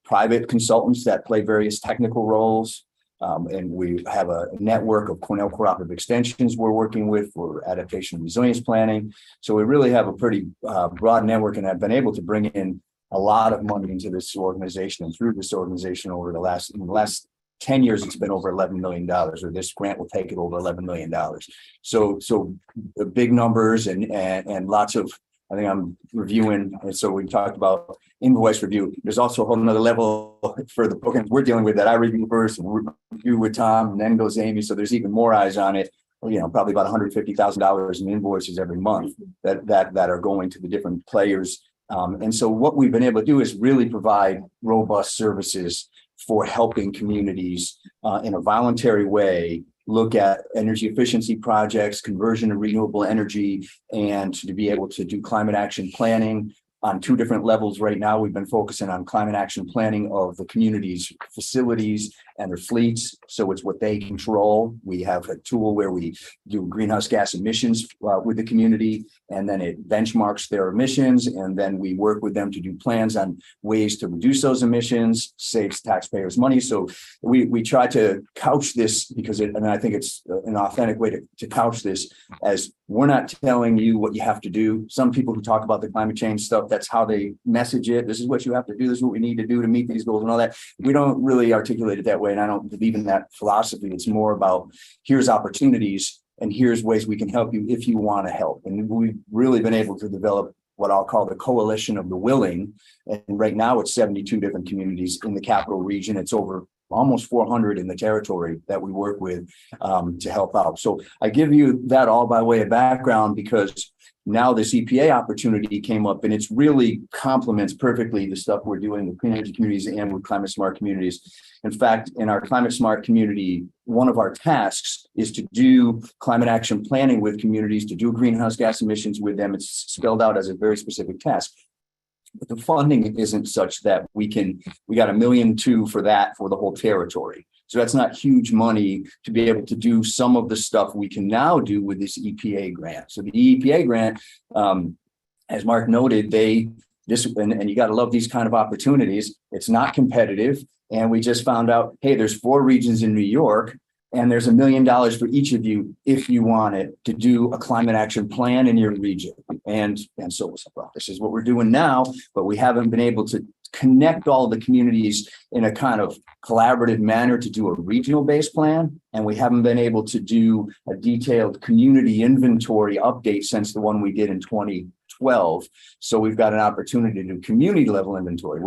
private consultants that play various technical roles. And we have a network of Cornell Cooperative Extensions we're working with for adaptation and resilience planning. So we really have a pretty broad network, and have been able to bring in a lot of money into this organization and through this organization over the last 10 years, it's been over $11 million, or this grant will take it over $11 million. So big numbers and lots of, I think I'm reviewing. And so we talked about invoice review. There's also a whole nother level for the programs we're dealing with that I review first and review with Tom, and then goes Amy. So there's even more eyes on it. Probably about $150,000 in invoices every month that are going to the different players. And so what we've been able to do is really provide robust services for helping communities in a voluntary way look at energy efficiency projects, conversion to renewable energy, and to be able to do climate action planning on 2 different levels. Right now, we've been focusing on climate action planning of the community's facilities and their fleets. So it's what they control. We have a tool where we do greenhouse gas emissions with the community, and then it benchmarks their emissions. And then we work with them to do plans on ways to reduce those emissions, saves taxpayers money. So we try to couch this because and I think it's an authentic way to couch this as we're not telling you what you have to do. Some people who talk about the climate change stuff, that's how they message it. This is what you have to do. This is what we need to do to meet these goals and all that. We don't really articulate it that way. And I don't believe in that philosophy. It's more about here's opportunities and here's ways we can help you if you want to help. And we've really been able to develop what I'll call the coalition of the willing. And right now it's 72 different communities in the capital region. It's over almost 400 in the territory that we work with to help out. So I give you that all by way of background because now this EPA opportunity came up and it's really complements perfectly the stuff we're doing with clean energy communities and with climate smart communities. In fact, in our climate smart community, one of our tasks is to do climate action planning with communities, to do greenhouse gas emissions with them. It's spelled out as a very specific task. But the funding isn't such that we got $1.2 million for that for the whole territory. So that's not huge money to be able to do some of the stuff we can now do with this EPA grant. So the EPA grant, as Mark noted, and you got to love these kind of opportunities. It's not competitive. And we just found out, hey, there's 4 regions in New York. And there's $1 million for each of you if you want it to do a climate action plan in your region. And so this is what we're doing now, but we haven't been able to connect all the communities in a kind of collaborative manner to do a regional based plan. And we haven't been able to do a detailed community inventory update since the one we did in 2012. So we've got an opportunity to do community level inventory,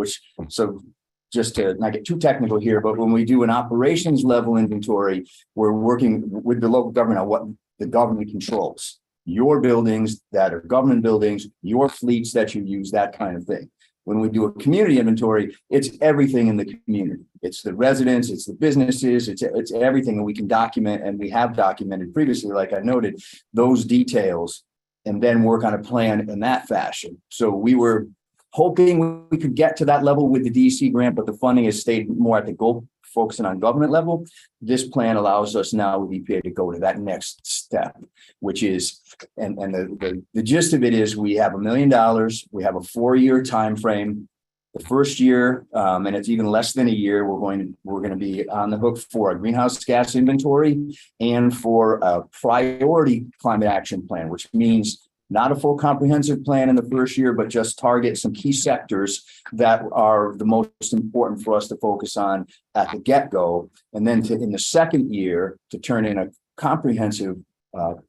just to not get too technical here, but when we do an operations level inventory, we're working with the local government on what the government controls. Your buildings that are government buildings, your fleets that you use, that kind of thing. When we do a community inventory, it's everything in the community. It's the residents, it's the businesses, it's everything that we can document, and we have documented previously, like I noted, those details, and then work on a plan in that fashion. So we were hoping we could get to that level with the DC grant, but the funding has stayed more at the goal, focusing on government level. This plan allows us now with EPA to go to that next step, which is, and the gist of it is we have $1 million, we have a 4-year time frame. The first year, and it's even less than a year, we're going to be on the hook for a greenhouse gas inventory and for a priority climate action plan, which means not a full comprehensive plan in the first year, but just target some key sectors that are the most important for us to focus on at the get-go. And then in the second year to turn in a comprehensive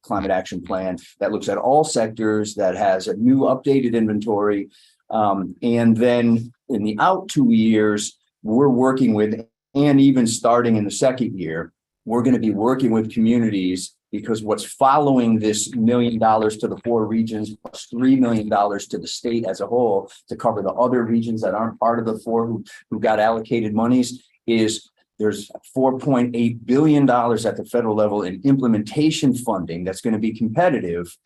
climate action plan that looks at all sectors, that has a new updated inventory. And then in the out 2 years, we're working with, and even starting in the second year, we're going to be working with communities, because what's following this $1 million to the 4 regions plus $3 million to the state as a whole to cover the other regions that aren't part of the 4 who got allocated monies is there's $4.8 billion at the federal level in implementation funding that's going to be competitive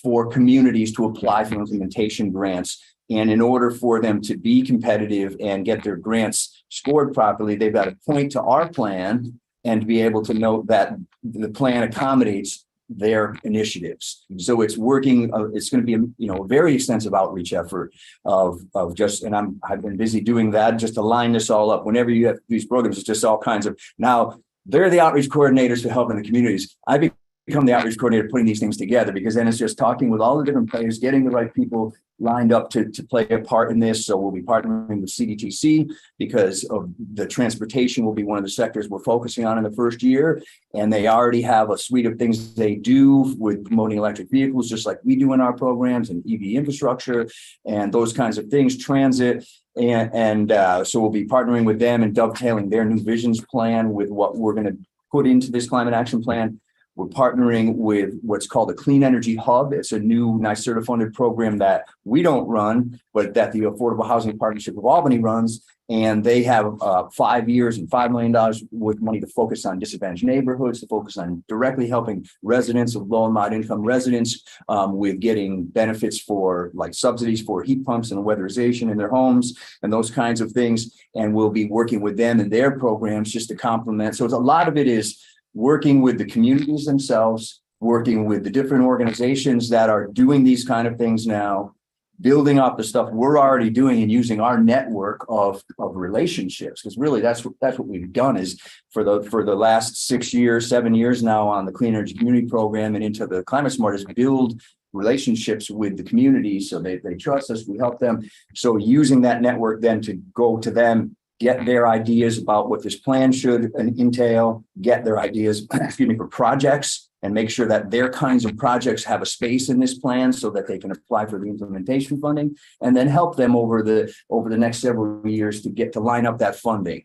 for communities to apply for implementation grants. And in order for them to be competitive and get their grants scored properly, they've got to point to our plan and be able to note that the plan accommodates their initiatives. So it's working, it's going to be a very extensive outreach effort of just, and I've been busy doing that just to line this all up. Whenever you have these programs, it's just all kinds of, now they're the outreach coordinators for helping the communities. I become the outreach coordinator putting these things together, because then it's just talking with all the different players, getting the right people lined up to play a part in this. So we'll be partnering with CDTC because of the transportation will be one of the sectors we're focusing on in the first year. And they already have a suite of things they do with promoting electric vehicles, just like we do in our programs, and EV infrastructure and those kinds of things, transit. And so we'll be partnering with them and dovetailing their new visions plan with what we're going to put into this climate action plan. We're partnering with what's called a Clean Energy Hub. It's a new NYSERDA funded program that we don't run, but that the Affordable Housing Partnership of Albany runs. And they have 5 years and $5 million worth of money to focus on disadvantaged neighborhoods, to focus on directly helping residents of low and moderate income residents with getting benefits for like subsidies for heat pumps and weatherization in their homes and those kinds of things. And we'll be working with them and their programs just to complement. So it's a lot of it is working with the communities themselves, working with the different organizations that are doing these kind of things now, building up the stuff we're already doing and using our network of relationships. Because really that's what we've done is for the last 6 years, 7 years now on the Clean Energy Community Program and into the Climate Smart is build relationships with the community. So they trust us, we help them. So using that network then to go to them, get their ideas about what this plan should entail, get their ideas, for projects, and make sure that their kinds of projects have a space in this plan so that they can apply for the implementation funding, and then help them over the next several years to get to line up that funding.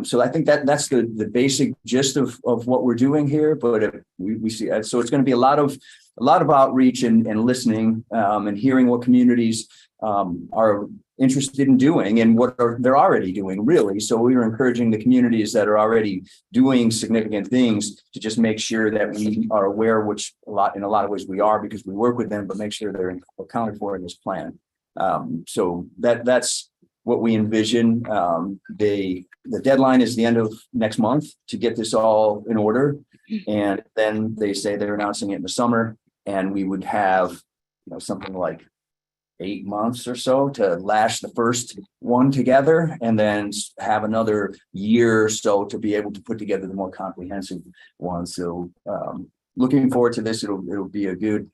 So I think that's the basic gist of what we're doing here, but we see, so it's going to be a lot of outreach and listening and hearing what communities are interested in doing and what they're already doing, really. So we are encouraging the communities that are already doing significant things to just make sure that we are aware, which in a lot of ways we are because we work with them, but make sure they're accounted for in this plan. So that's what we envision. The deadline is the end of next month to get this all in order. And then they say they're announcing it in the summer, and we would have, something like 8 months or so to lash the first one together, and then have another year or so to be able to put together the more comprehensive one. So looking forward to this. It'll be a good,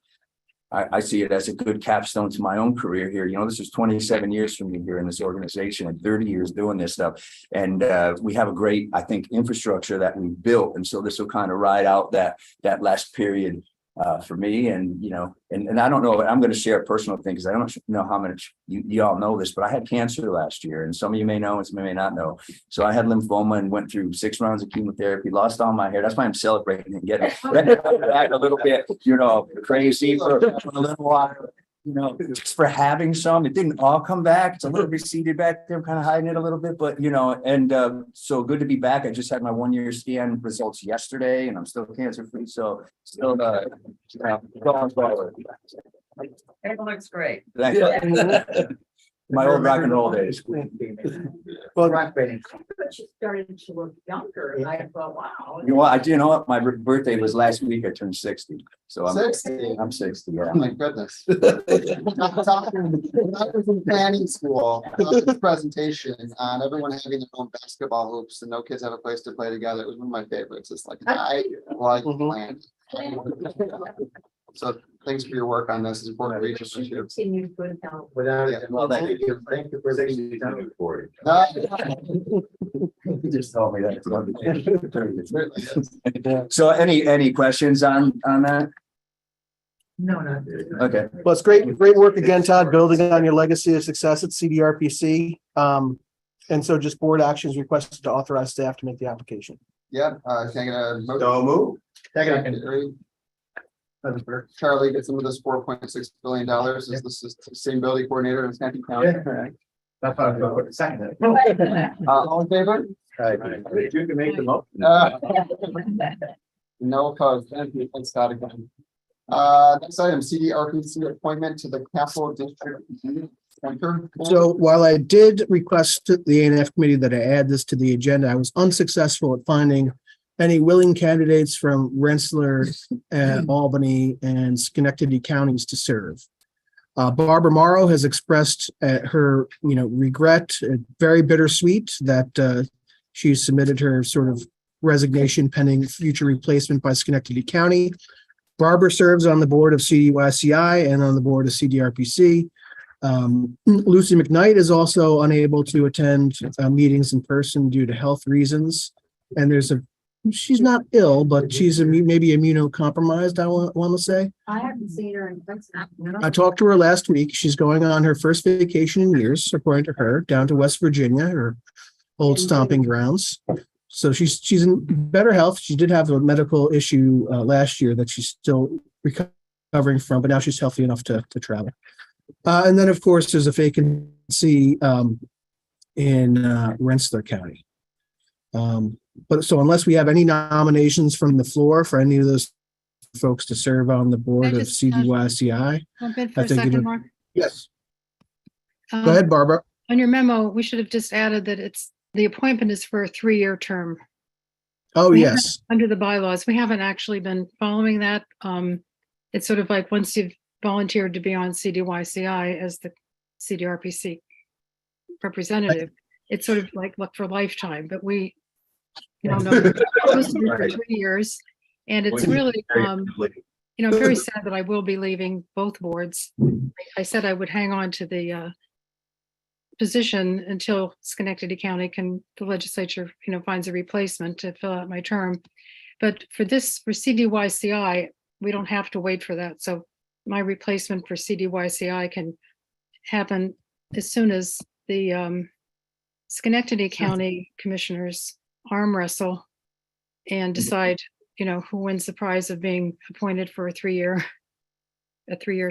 I see it as a good capstone to my own career here. This is 27 years for me here in this organization and 30 years doing this stuff. And we have a great, I think, infrastructure that we've built. And so this will kind of ride out that last period for me. And, and I don't know, I'm going to share a personal thing because I don't know how much you all know this, but I had cancer last year, and some of you may know and some may not know. So I had lymphoma and went through 6 rounds of chemotherapy, lost all my hair. That's why I'm celebrating and getting back a little bit, crazy for a little while. Just for having some, it didn't all come back. It's a little receded back there. I'm kind of hiding it a little bit, but so good to be back. I just had my 1-year scan results yesterday, and I'm still cancer free. So still going forward. It looks great. My old rock and roll days. Well, She started to look younger, and I thought, wow. My birthday was last week. I turned 60. So I'm 60. I'm 60. Yeah. Oh my goodness. When I was in planning school, this presentation on everyone having their own basketball hoops and no kids have a place to play together. It was one of my favorites. It's like, I like planning. So thanks for your work on this. It's important relationships. Continued good health. Well, thank you for taking time for it. You just told me that. So any questions on that? No, not really. Okay. Well, it's great work again, Todd, building on your legacy of success at CDRPC. And so just board actions requested to authorize staff to make the application. Yeah, can I get a motion? So move. Charlie gets some of this $4.6 billion. Is this the sustainability coordinator in Schenectady County? That's what I was going to put second. All in favor? You can make the motion. No opposed. Thank you. Thanks, Scott, again. Next item, CDRPC appointment to the Capital District. Center. So while I did request to the A&F committee that I add this to the agenda, I was unsuccessful at finding any willing candidates from Rensselaer, Albany, and Schenectady counties to serve. Barbara Morrow has expressed her, regret, very bittersweet, that she submitted her sort of resignation pending future replacement by Schenectady County. Barbara serves on the board of CDYCI and on the board of CDRPC. Lucy McKnight is also unable to attend meetings in person due to health reasons. And she's not ill, but she's maybe immunocompromised, I want to say. I haven't seen her in person. I talked to her last week. She's going on her first vacation in years, according to her, down to West Virginia, her old stomping grounds. So she's in better health. She did have a medical issue last year that she's still recovering from, but now she's healthy enough to travel. And then, of course, there's a vacancy in Rensselaer County. But so unless we have any nominations from the floor for any of those folks to serve on the board of CDYCI. Jump in for I a think second, it- Mark. Yes, go ahead, Barbara. On your memo, we should have just added that the appointment is for a 3-year term. Oh, We yes. Under the bylaws, we haven't actually been following that. It's sort of like once you've volunteered to be on CDYCI as the CDRPC representative, it's sort of like look for lifetime, but we don't know. It's supposed to be for 3 years. And it's really, I'm very sad that I will be leaving both boards. I said I would hang on to the position until Schenectady County the legislature, finds a replacement to fill out my term. But for CDYCI, we don't have to wait for that. So my replacement for CDYCI can happen as soon as the Schenectady County commissioners arm wrestle and decide, who wins the prize of being appointed for a 3-year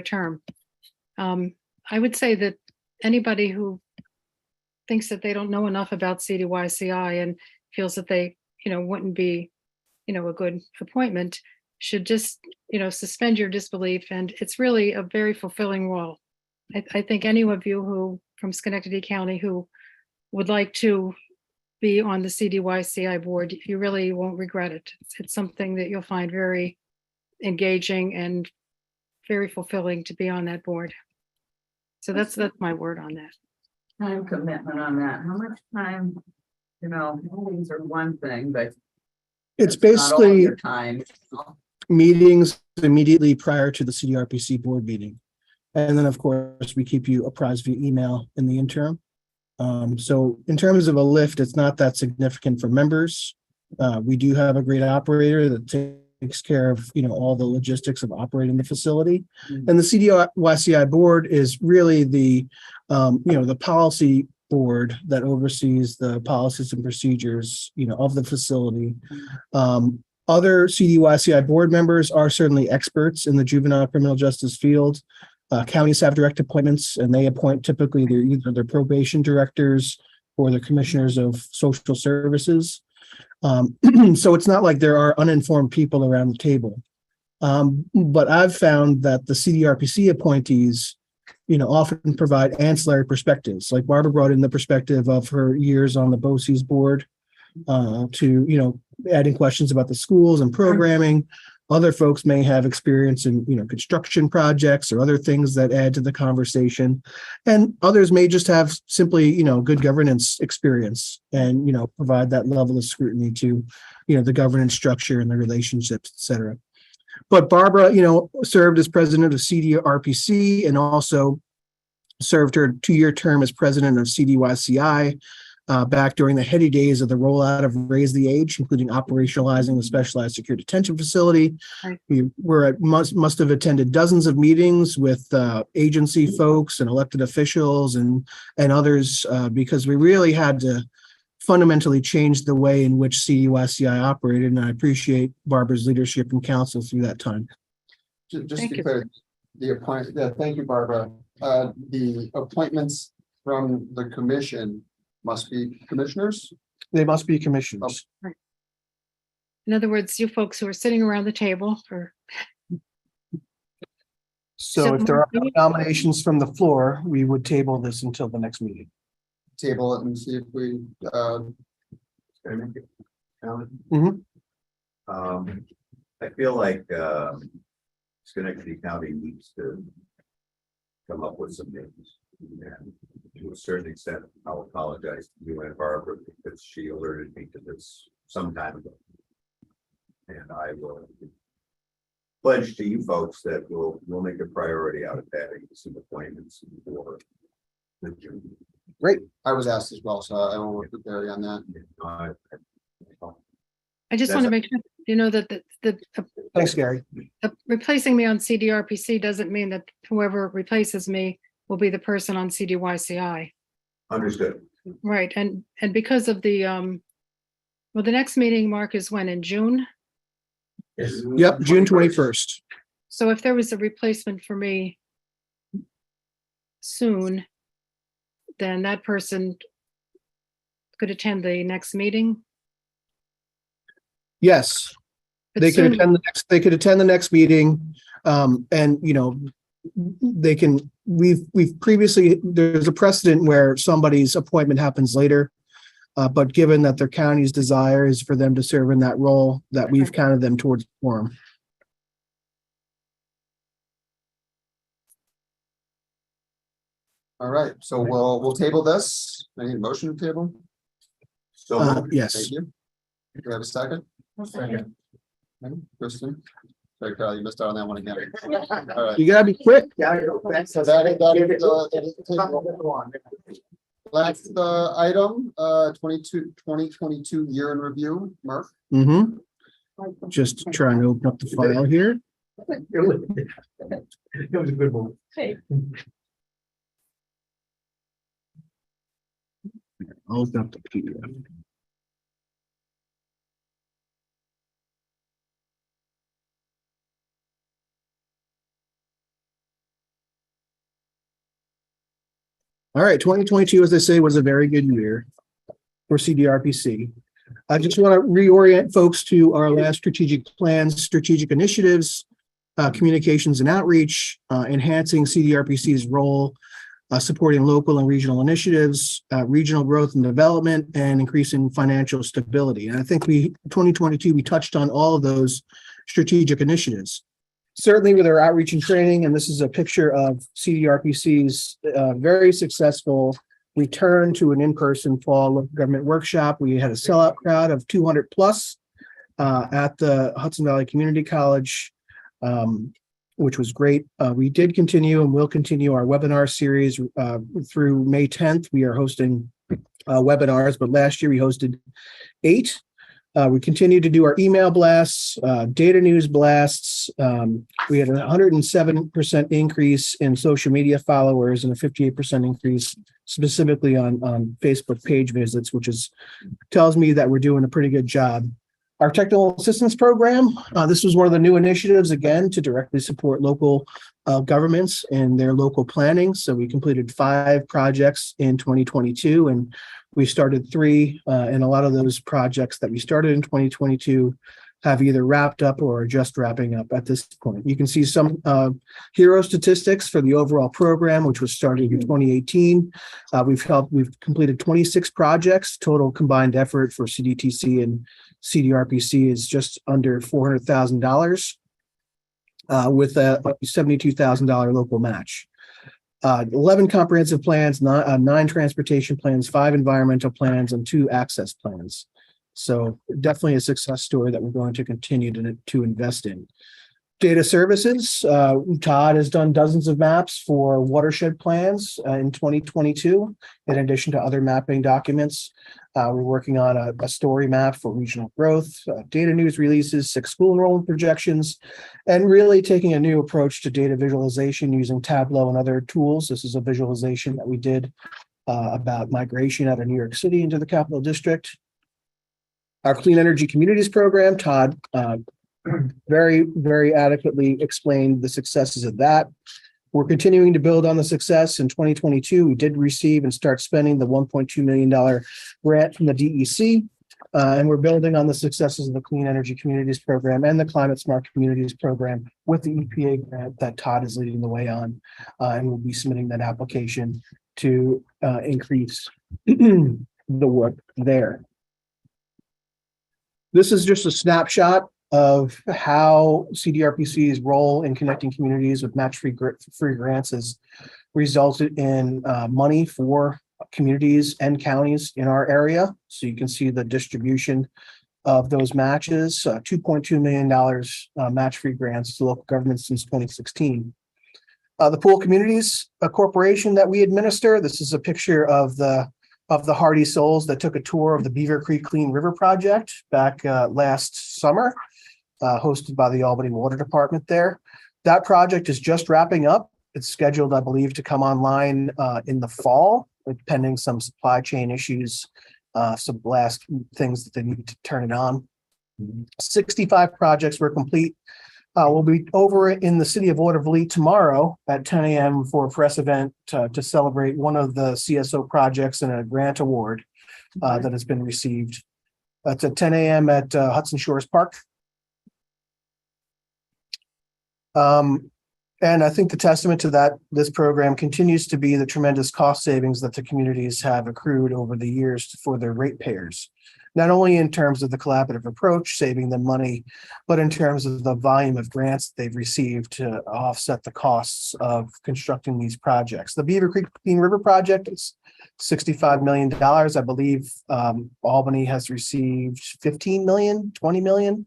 term. I would say that anybody who thinks that they don't know enough about CDYCI and feels that they, wouldn't be, a good appointment should just, suspend your disbelief. And it's really a very fulfilling role. I think any of you from Schenectady County who would like to be on the CDYCI board, you really won't regret it. It's something that you'll find very engaging and very fulfilling to be on that board. So that's my word on that. Time commitment on that. How much time, meetings are one thing, but It's not all basically your time. meetings immediately prior to the CDRPC board meeting. And then, of course, we keep you apprised via email in the interim. So in terms of a lift, it's not that significant for members. We do have a great operator that takes care of, all the logistics of operating the facility. And the CDYCI board is really the policy board that oversees the policies and procedures, of the facility. Other CDYCI board members are certainly experts in the juvenile criminal justice field. Counties have direct appointments, and they appoint typically either their probation directors or the commissioners of social services. So it's not like there are uninformed people around the table. But I've found that the CDRPC appointees, often provide ancillary perspectives. Like Barbara brought in the perspective of her years on the BOCES board to, adding questions about the schools and programming. Other folks may have experience in, construction projects or other things that add to the conversation. And others may just have simply, good governance experience and, provide that level of scrutiny to, the governance structure and the relationships, et cetera. But Barbara, served as president of CDRPC and also served her 2-year term as president of CDYCI. Back during the heady days of the rollout of Raise the Age, including operationalizing the specialized secure detention facility. Right. We must have attended dozens of meetings with agency folks and elected officials and others because we really had to fundamentally change the way in which CDYCI operated. And I appreciate Barbara's leadership and counsel through that time. Just Thank to you. clear, thank you, Barbara. The appointments from the commission must be commissioners? They must be commissioners. In other words, you folks who are sitting around the table So if there are no nominations from the floor, we would table this until the next meeting. Table it and see if we, I feel like Schenectady County needs to come up with some names. And to a certain extent, I'll apologize to you and Barbara because she alerted me to this some time ago. And I will pledge to you folks that we'll make a priority out of having some appointments for the June. great. I was asked as well, so I will work with Barry on that. I just want to make sure, that the Thanks, Gary. replacing me on CDRPC doesn't mean that whoever replaces me will be the person on CDYCI. Understood. Right, and because of the Well, the next meeting, Mark, is when, in June? Yep, June 21st. So if there was a replacement for me soon, then that person could attend the next meeting. Yes, But they could soon- attend the next meeting. And they can, we've previously, there's a precedent where somebody's appointment happens later. But given that their county's desire is for them to serve in that role, that we've counted them towards the quorum. All right, so we'll table this. I need a motion to table. Yes. Thank you. Do we have a second? Second. Okay, Kristen? Sorry, Carl, you missed out on that one again. All right. You gotta be quick. So that's the item, 2022 year in review, Mark. Just trying to open up the file here. It was a good one. Hey. I'll open up the PDF. All right, 2022, as I say, was a very good year for CDRPC. I just want to reorient folks to our last strategic plans, strategic initiatives, communications and outreach, enhancing CDRPC's role, supporting local and regional initiatives, regional growth and development, and increasing financial stability. And I think 2022, we touched on all of those strategic initiatives. Certainly with our outreach and training, and this is a picture of CDRPC's very successful return to an in-person fall local government workshop. We had a sellout crowd of 200 plus at the Hudson Valley Community College, which was great. We did continue and will continue our webinar series through May 10th. We are hosting webinars, but last year we hosted 8. We continue to do our email blasts, data news blasts. We had a 107% increase in social media followers and a 58% increase specifically on Facebook page visits, which tells me that we're doing a pretty good job. Our technical assistance program, this was one of the new initiatives, again, to directly support local governments and their local planning. So we completed 5 projects in 2022, and we started 3, and a lot of those projects that we started in 2022 have either wrapped up or are just wrapping up at this point. You can see some hero statistics for the overall program, which was started in 2018. We've completed 26 projects. Total combined effort for CDTC and CDRPC is just under $400,000 with a $72,000 local match. 11 comprehensive plans, 9 transportation plans, 5 environmental plans, and 2 access plans. So definitely a success story that we're going to continue to invest in. Data services, Todd has done dozens of maps for watershed plans in 2022, in addition to other mapping documents. We're working on a story map for regional growth, data news releases, 6 school enrollment projections, and really taking a new approach to data visualization using Tableau and other tools. This is a visualization that we did about migration out of New York City into the Capital District. Our Clean Energy Communities program, Todd very, very adequately explained the successes of that. We're continuing to build on the success. In 2022, we did receive and start spending the $1.2 million grant from the DEC, and we're building on the successes of the Clean Energy Communities program and the Climate Smart Communities program with the EPA grant that Todd is leading the way on, and we'll be submitting that application to increase the work there. This is just a snapshot of how CDRPC's role in connecting communities with match-free grants has resulted in money for communities and counties in our area. So you can see the distribution of those matches, $2.2 million match-free grants to local governments since 2016. The Pool Communities, a corporation that we administer. This is a picture of the Hardy Souls that took a tour of the Beaver Creek Clean River Project back last summer, hosted by the Albany Water Department there. That project is just wrapping up. It's scheduled, I believe, to come online in the fall, pending some supply chain issues some last things that they need to turn it on. 65 projects were complete. We'll be over in the city of Waterville tomorrow at 10 a.m. for a press event to celebrate one of the CSO projects and a grant award that has been received. That's at 10 a.m. at Hudson Shores Park. And I think the testament to that, this program continues to be the tremendous cost savings that the communities have accrued over the years for their ratepayers. Not only in terms of the collaborative approach, saving them money, but in terms of the volume of grants they've received to offset the costs of constructing these projects. The Beaver Creek Clean River project is $65 million. I believe Albany has received 15 million, 20 million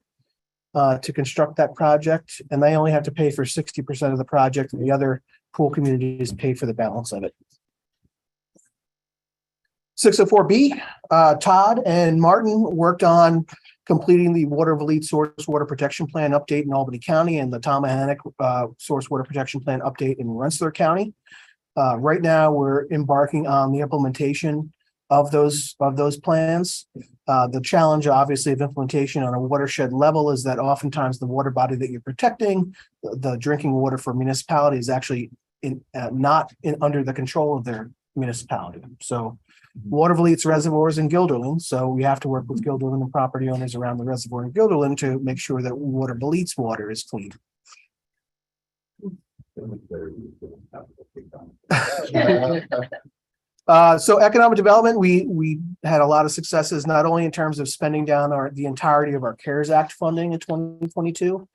to construct that project, and they only have to pay for 60% of the project, and the other pool communities pay for the balance of it. 604B, Todd and Martin worked on completing the Waterville Source Water Protection Plan update in Albany County and the Tomahawk Source Water Protection Plan update in Rensselaer County. Right now, we're embarking on the implementation of those plans. The challenge, obviously, of implementation on a watershed level is that oftentimes the water body that you're protecting, the drinking water for municipality, is actually not under the control of their municipality. So Waterville's reservoirs in Guilderland, so we have to work with Guilderland and property owners around the reservoir in Guilderland to make sure that Waterville's water is clean. So economic development, we had a lot of successes, not only in terms of spending down the entirety of our CARES Act funding in 2022.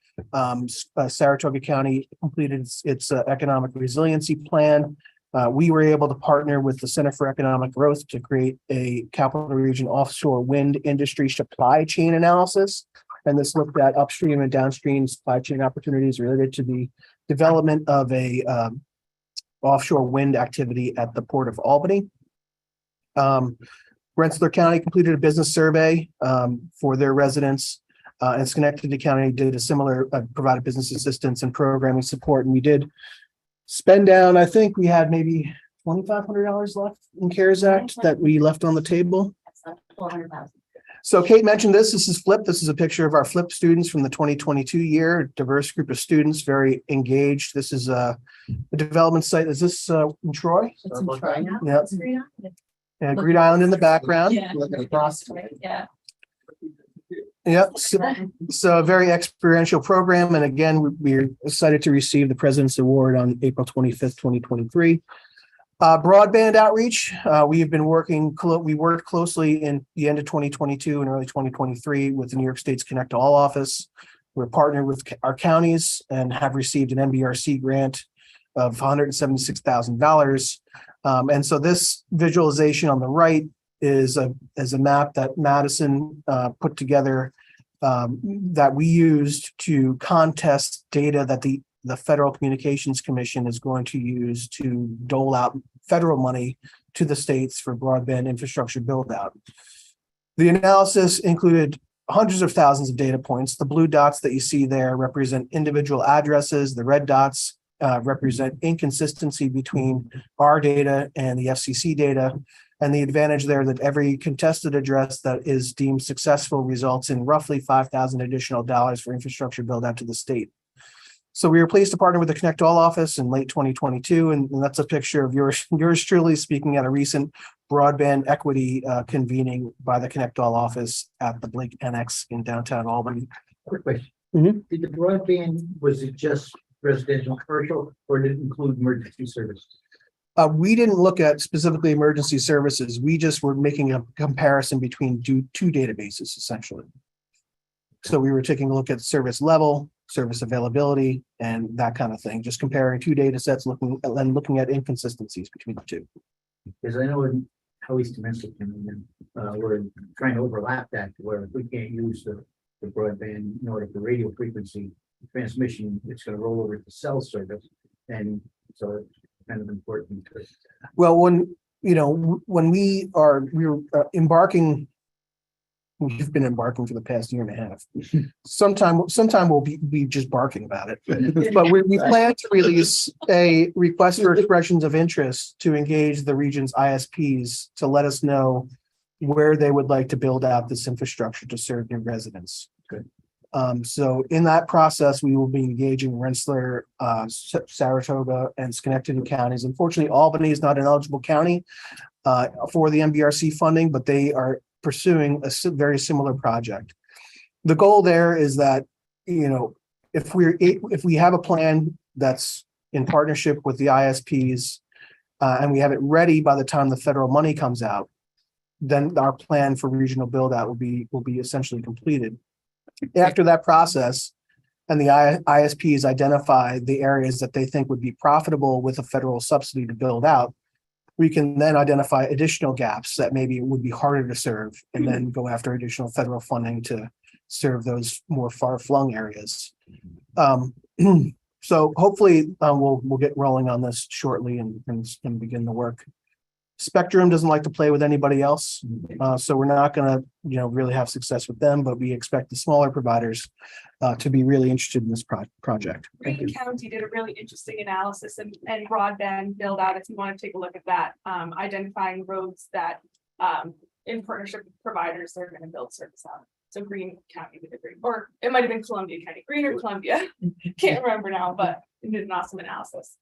Saratoga County completed its economic resiliency plan. We were able to partner with the Center for Economic Growth to create a Capital Region offshore wind industry supply chain analysis. And this looked at upstream and downstream supply chain opportunities related to the development of a offshore wind activity at the Port of Albany. Rensselaer County completed a business survey for their residents, and Schenectady County did a similar, provided business assistance and programming support. And we did spend down, I think we had maybe $2,500 left in CARES Act that we left on the table. That's $400,000. So Kate mentioned this is FLIP. This is a picture of our FLIP students from the 2022 year, a diverse group of students, very engaged. This is a development site. Is this in Troy? It's in Troy now. Yep. It's Green Island. Yeah, Green Island in the background. Yeah. Looking across. Yeah. Yep. So a very experiential program. And again, we're excited to receive the President's Award on April 25th, 2023. Broadband outreach. We have been working, we worked closely in the end of 2022 and early 2023 with the New York State's Connect to All office. We're partnered with our counties and have received an MBRC grant of $176,000. And so this visualization on the right is a map that Madison put together that we used to contest data that the Federal Communications Commission is going to use to dole out federal money to the states for broadband infrastructure build out. The analysis included hundreds of thousands of data points. The blue dots that you see there represent individual addresses. The red dots represent inconsistency between our data and the FCC data. And the advantage there that every contested address that is deemed successful results in roughly $5,000 additional dollars for infrastructure build out to the state. So we were pleased to partner with the Connect All office in late 2022, and that's a picture of yours truly speaking at a recent broadband equity convening by the Connect All office at the Blake Annex in downtown Albany. Quick question. Mhm. Did the broadband, was it just residential, commercial, or did it include emergency services? We didn't look at specifically emergency services. We just were making a comparison between two databases, essentially. So we were taking a look at service level, service availability, and that kind of thing, just comparing two data sets, looking at inconsistencies between the two. Because I know in how East Domestic, we're trying to overlap that to where if we can't use the broadband, in order for radio frequency transmission, it's going to roll over to cell service. And so it's kind of important. Well, when we were embarking, we've been embarking for the past year and a half. Sometime we'll be just barking about it. But we plan to release a request for expressions of interest to engage the region's ISPs to let us know where they would like to build out this infrastructure to serve new residents. Good. So in that process, we will be engaging Rensselaer, Saratoga, and Schenectady counties. Unfortunately, Albany is not an eligible county for the MBRC funding, but they are pursuing a very similar project. The goal there is that, you know, if we have a plan that's in partnership with the ISPs, and we have it ready by the time the federal money comes out, then our plan for regional build out will be essentially completed. After that process, and the ISPs identify the areas that they think would be profitable with a federal subsidy to build out, we can then identify additional gaps that maybe would be harder to serve, and then go after additional federal funding to serve those more far-flung areas. So hopefully we'll get rolling on this shortly and begin the work. Spectrum doesn't like to play with anybody else, so we're not going to really have success with them, but we expect the smaller providers to be really interested in this project. Green County did a really interesting analysis and broadband build out, if you want to take a look at that, identifying roads that in partnership with providers, they're going to build service out. So Green County did a great, or it might have been Columbia County, Green or Columbia, can't remember now, but it did an awesome analysis.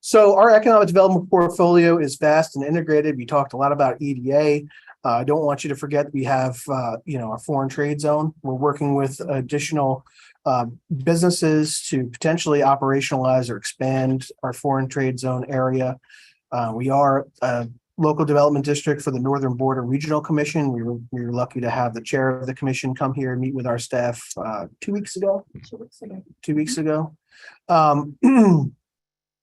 So our economic development portfolio is vast and integrated. We talked a lot about EDA. I don't want you to forget we have, our foreign trade zone. We're working with additional businesses to potentially operationalize or expand our foreign trade zone area. We are a local development district for the Northern Border Regional Commission. We were lucky to have the chair of the commission come here and meet with our staff 2 weeks ago. 2 weeks ago.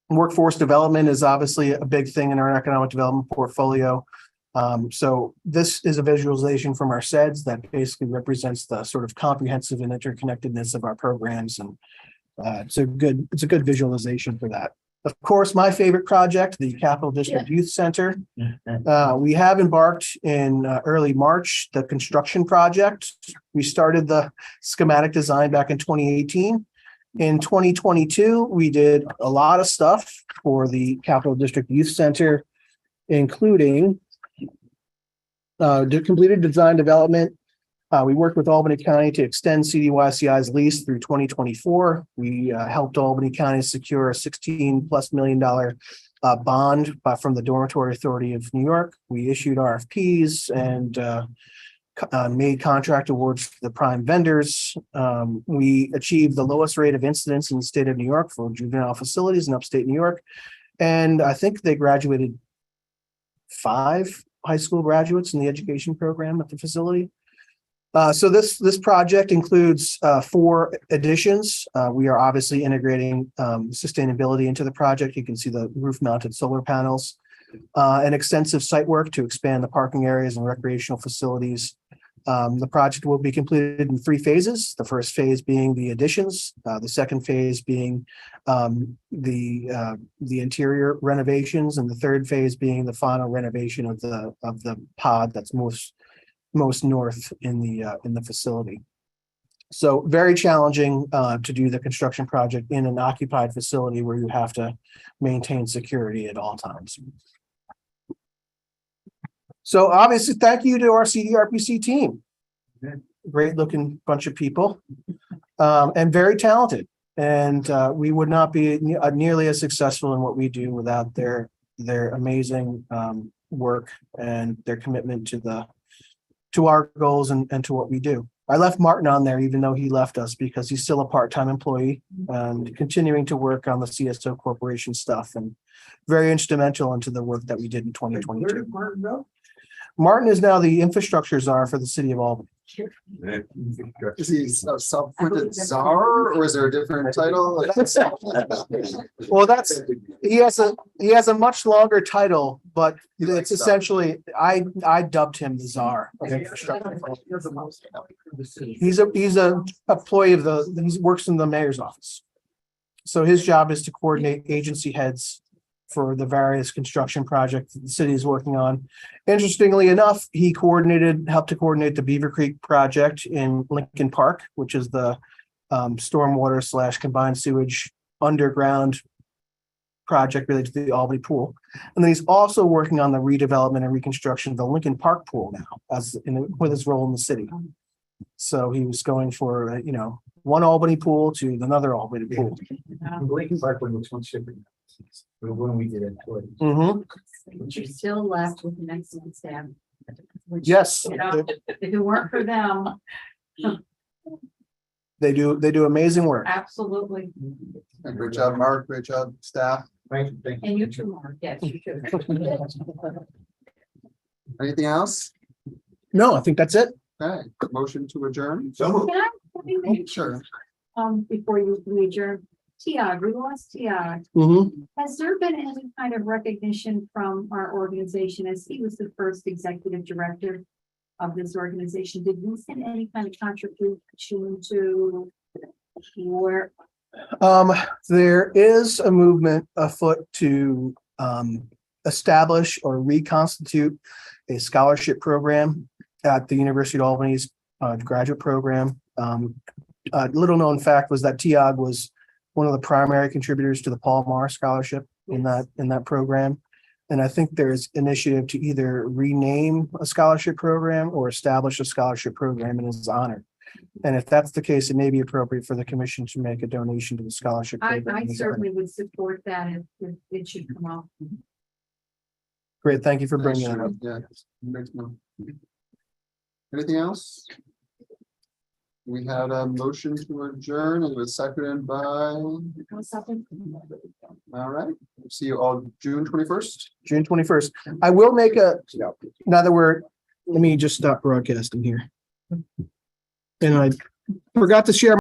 Workforce development is obviously a big thing in our economic development portfolio. So this is a visualization from our SEDS that basically represents the sort of comprehensive and interconnectedness of our programs. And it's a good visualization for that. Of course, my favorite project, the Capital District Youth Center. We have embarked in early March, the construction project. We started the schematic design back in 2018. In 2022, we did a lot of stuff for the Capital District Youth Center, including completed design development. We worked with Albany County to extend CDYCI's lease through 2024. We helped Albany County secure a $16+ million bond from the Dormitory Authority of New York. We issued RFPs and made contract awards for the prime vendors. We achieved the lowest rate of incidence in the state of New York for juvenile facilities in upstate New York. And I think they graduated 5 high school graduates in the education program at the facility. So this project includes 4 additions. We are obviously integrating sustainability into the project. You can see the roof-mounted solar panels, and extensive site work to expand the parking areas and recreational facilities. The project will be completed in 3 phases. The first phase being the additions, the second phase being the interior renovations, and the third phase being the final renovation of the pod that's most north in the facility. So very challenging to do the construction project in an occupied facility where you have to maintain security at all times. So obviously, thank you to our CDRPC team. Great looking bunch of people, and very talented. And we would not be nearly as successful in what we do without their amazing work and their commitment to our goals and to what we do. I left Martin on there, even though he left us, because he's still a part-time employee and continuing to work on the CSO Corporation stuff, and very instrumental into the work that we did in 2022. Martin is now the infrastructure czar for the city of Albany. Is he a self-appointed czar, or is there a different title? Well, he has a much longer title, but it's essentially I dubbed him the czar of infrastructure. He's a employee he works in the mayor's office. So his job is to coordinate agency heads for the various construction projects that the city is working on. Interestingly enough, he helped to coordinate the Beaver Creek project in Lincoln Park, which is the stormwater / combined sewage underground project related to the Albany pool. And then he's also working on the redevelopment and reconstruction of the Lincoln Park pool now, with his role in the city. So he was going for, one Albany pool to another Albany pool. Lincoln Park one looks much different. When we did it. Mhm. But you're still left with an excellent staff. which, Yes, you know, If it weren't for them, they do amazing work. absolutely. Great job, Mark. Great job, staff. Thank you. And you too, Mark, yes, you too. Anything else? No, I think that's it. Okay, motion to adjourn. So. Can I make Sure. before we adjourn, Tiag, we lost Tiag. Mhm. Has there been any kind of recognition from our organization as he was the first executive director of this organization? Did we send any kind of contribution to where? There is a movement afoot to establish or reconstitute a scholarship program at the University of Albany's graduate program. Little known fact was that Tiag was one of the primary contributors to the Paul Marr Scholarship in that program. And I think there's initiative to either rename a scholarship program or establish a scholarship program in his honor. And if that's the case, it may be appropriate for the commission to make a donation to the scholarship program. I in his certainly honor. would support that if it should come up. Great, thank you for bringing it up. Yeah. Thanks, Mel. Anything else? We had a motion to adjourn. It was seconded by, all right. See you all June 21st. June 21st. I will make now that let me just stop broadcasting here. And I forgot to share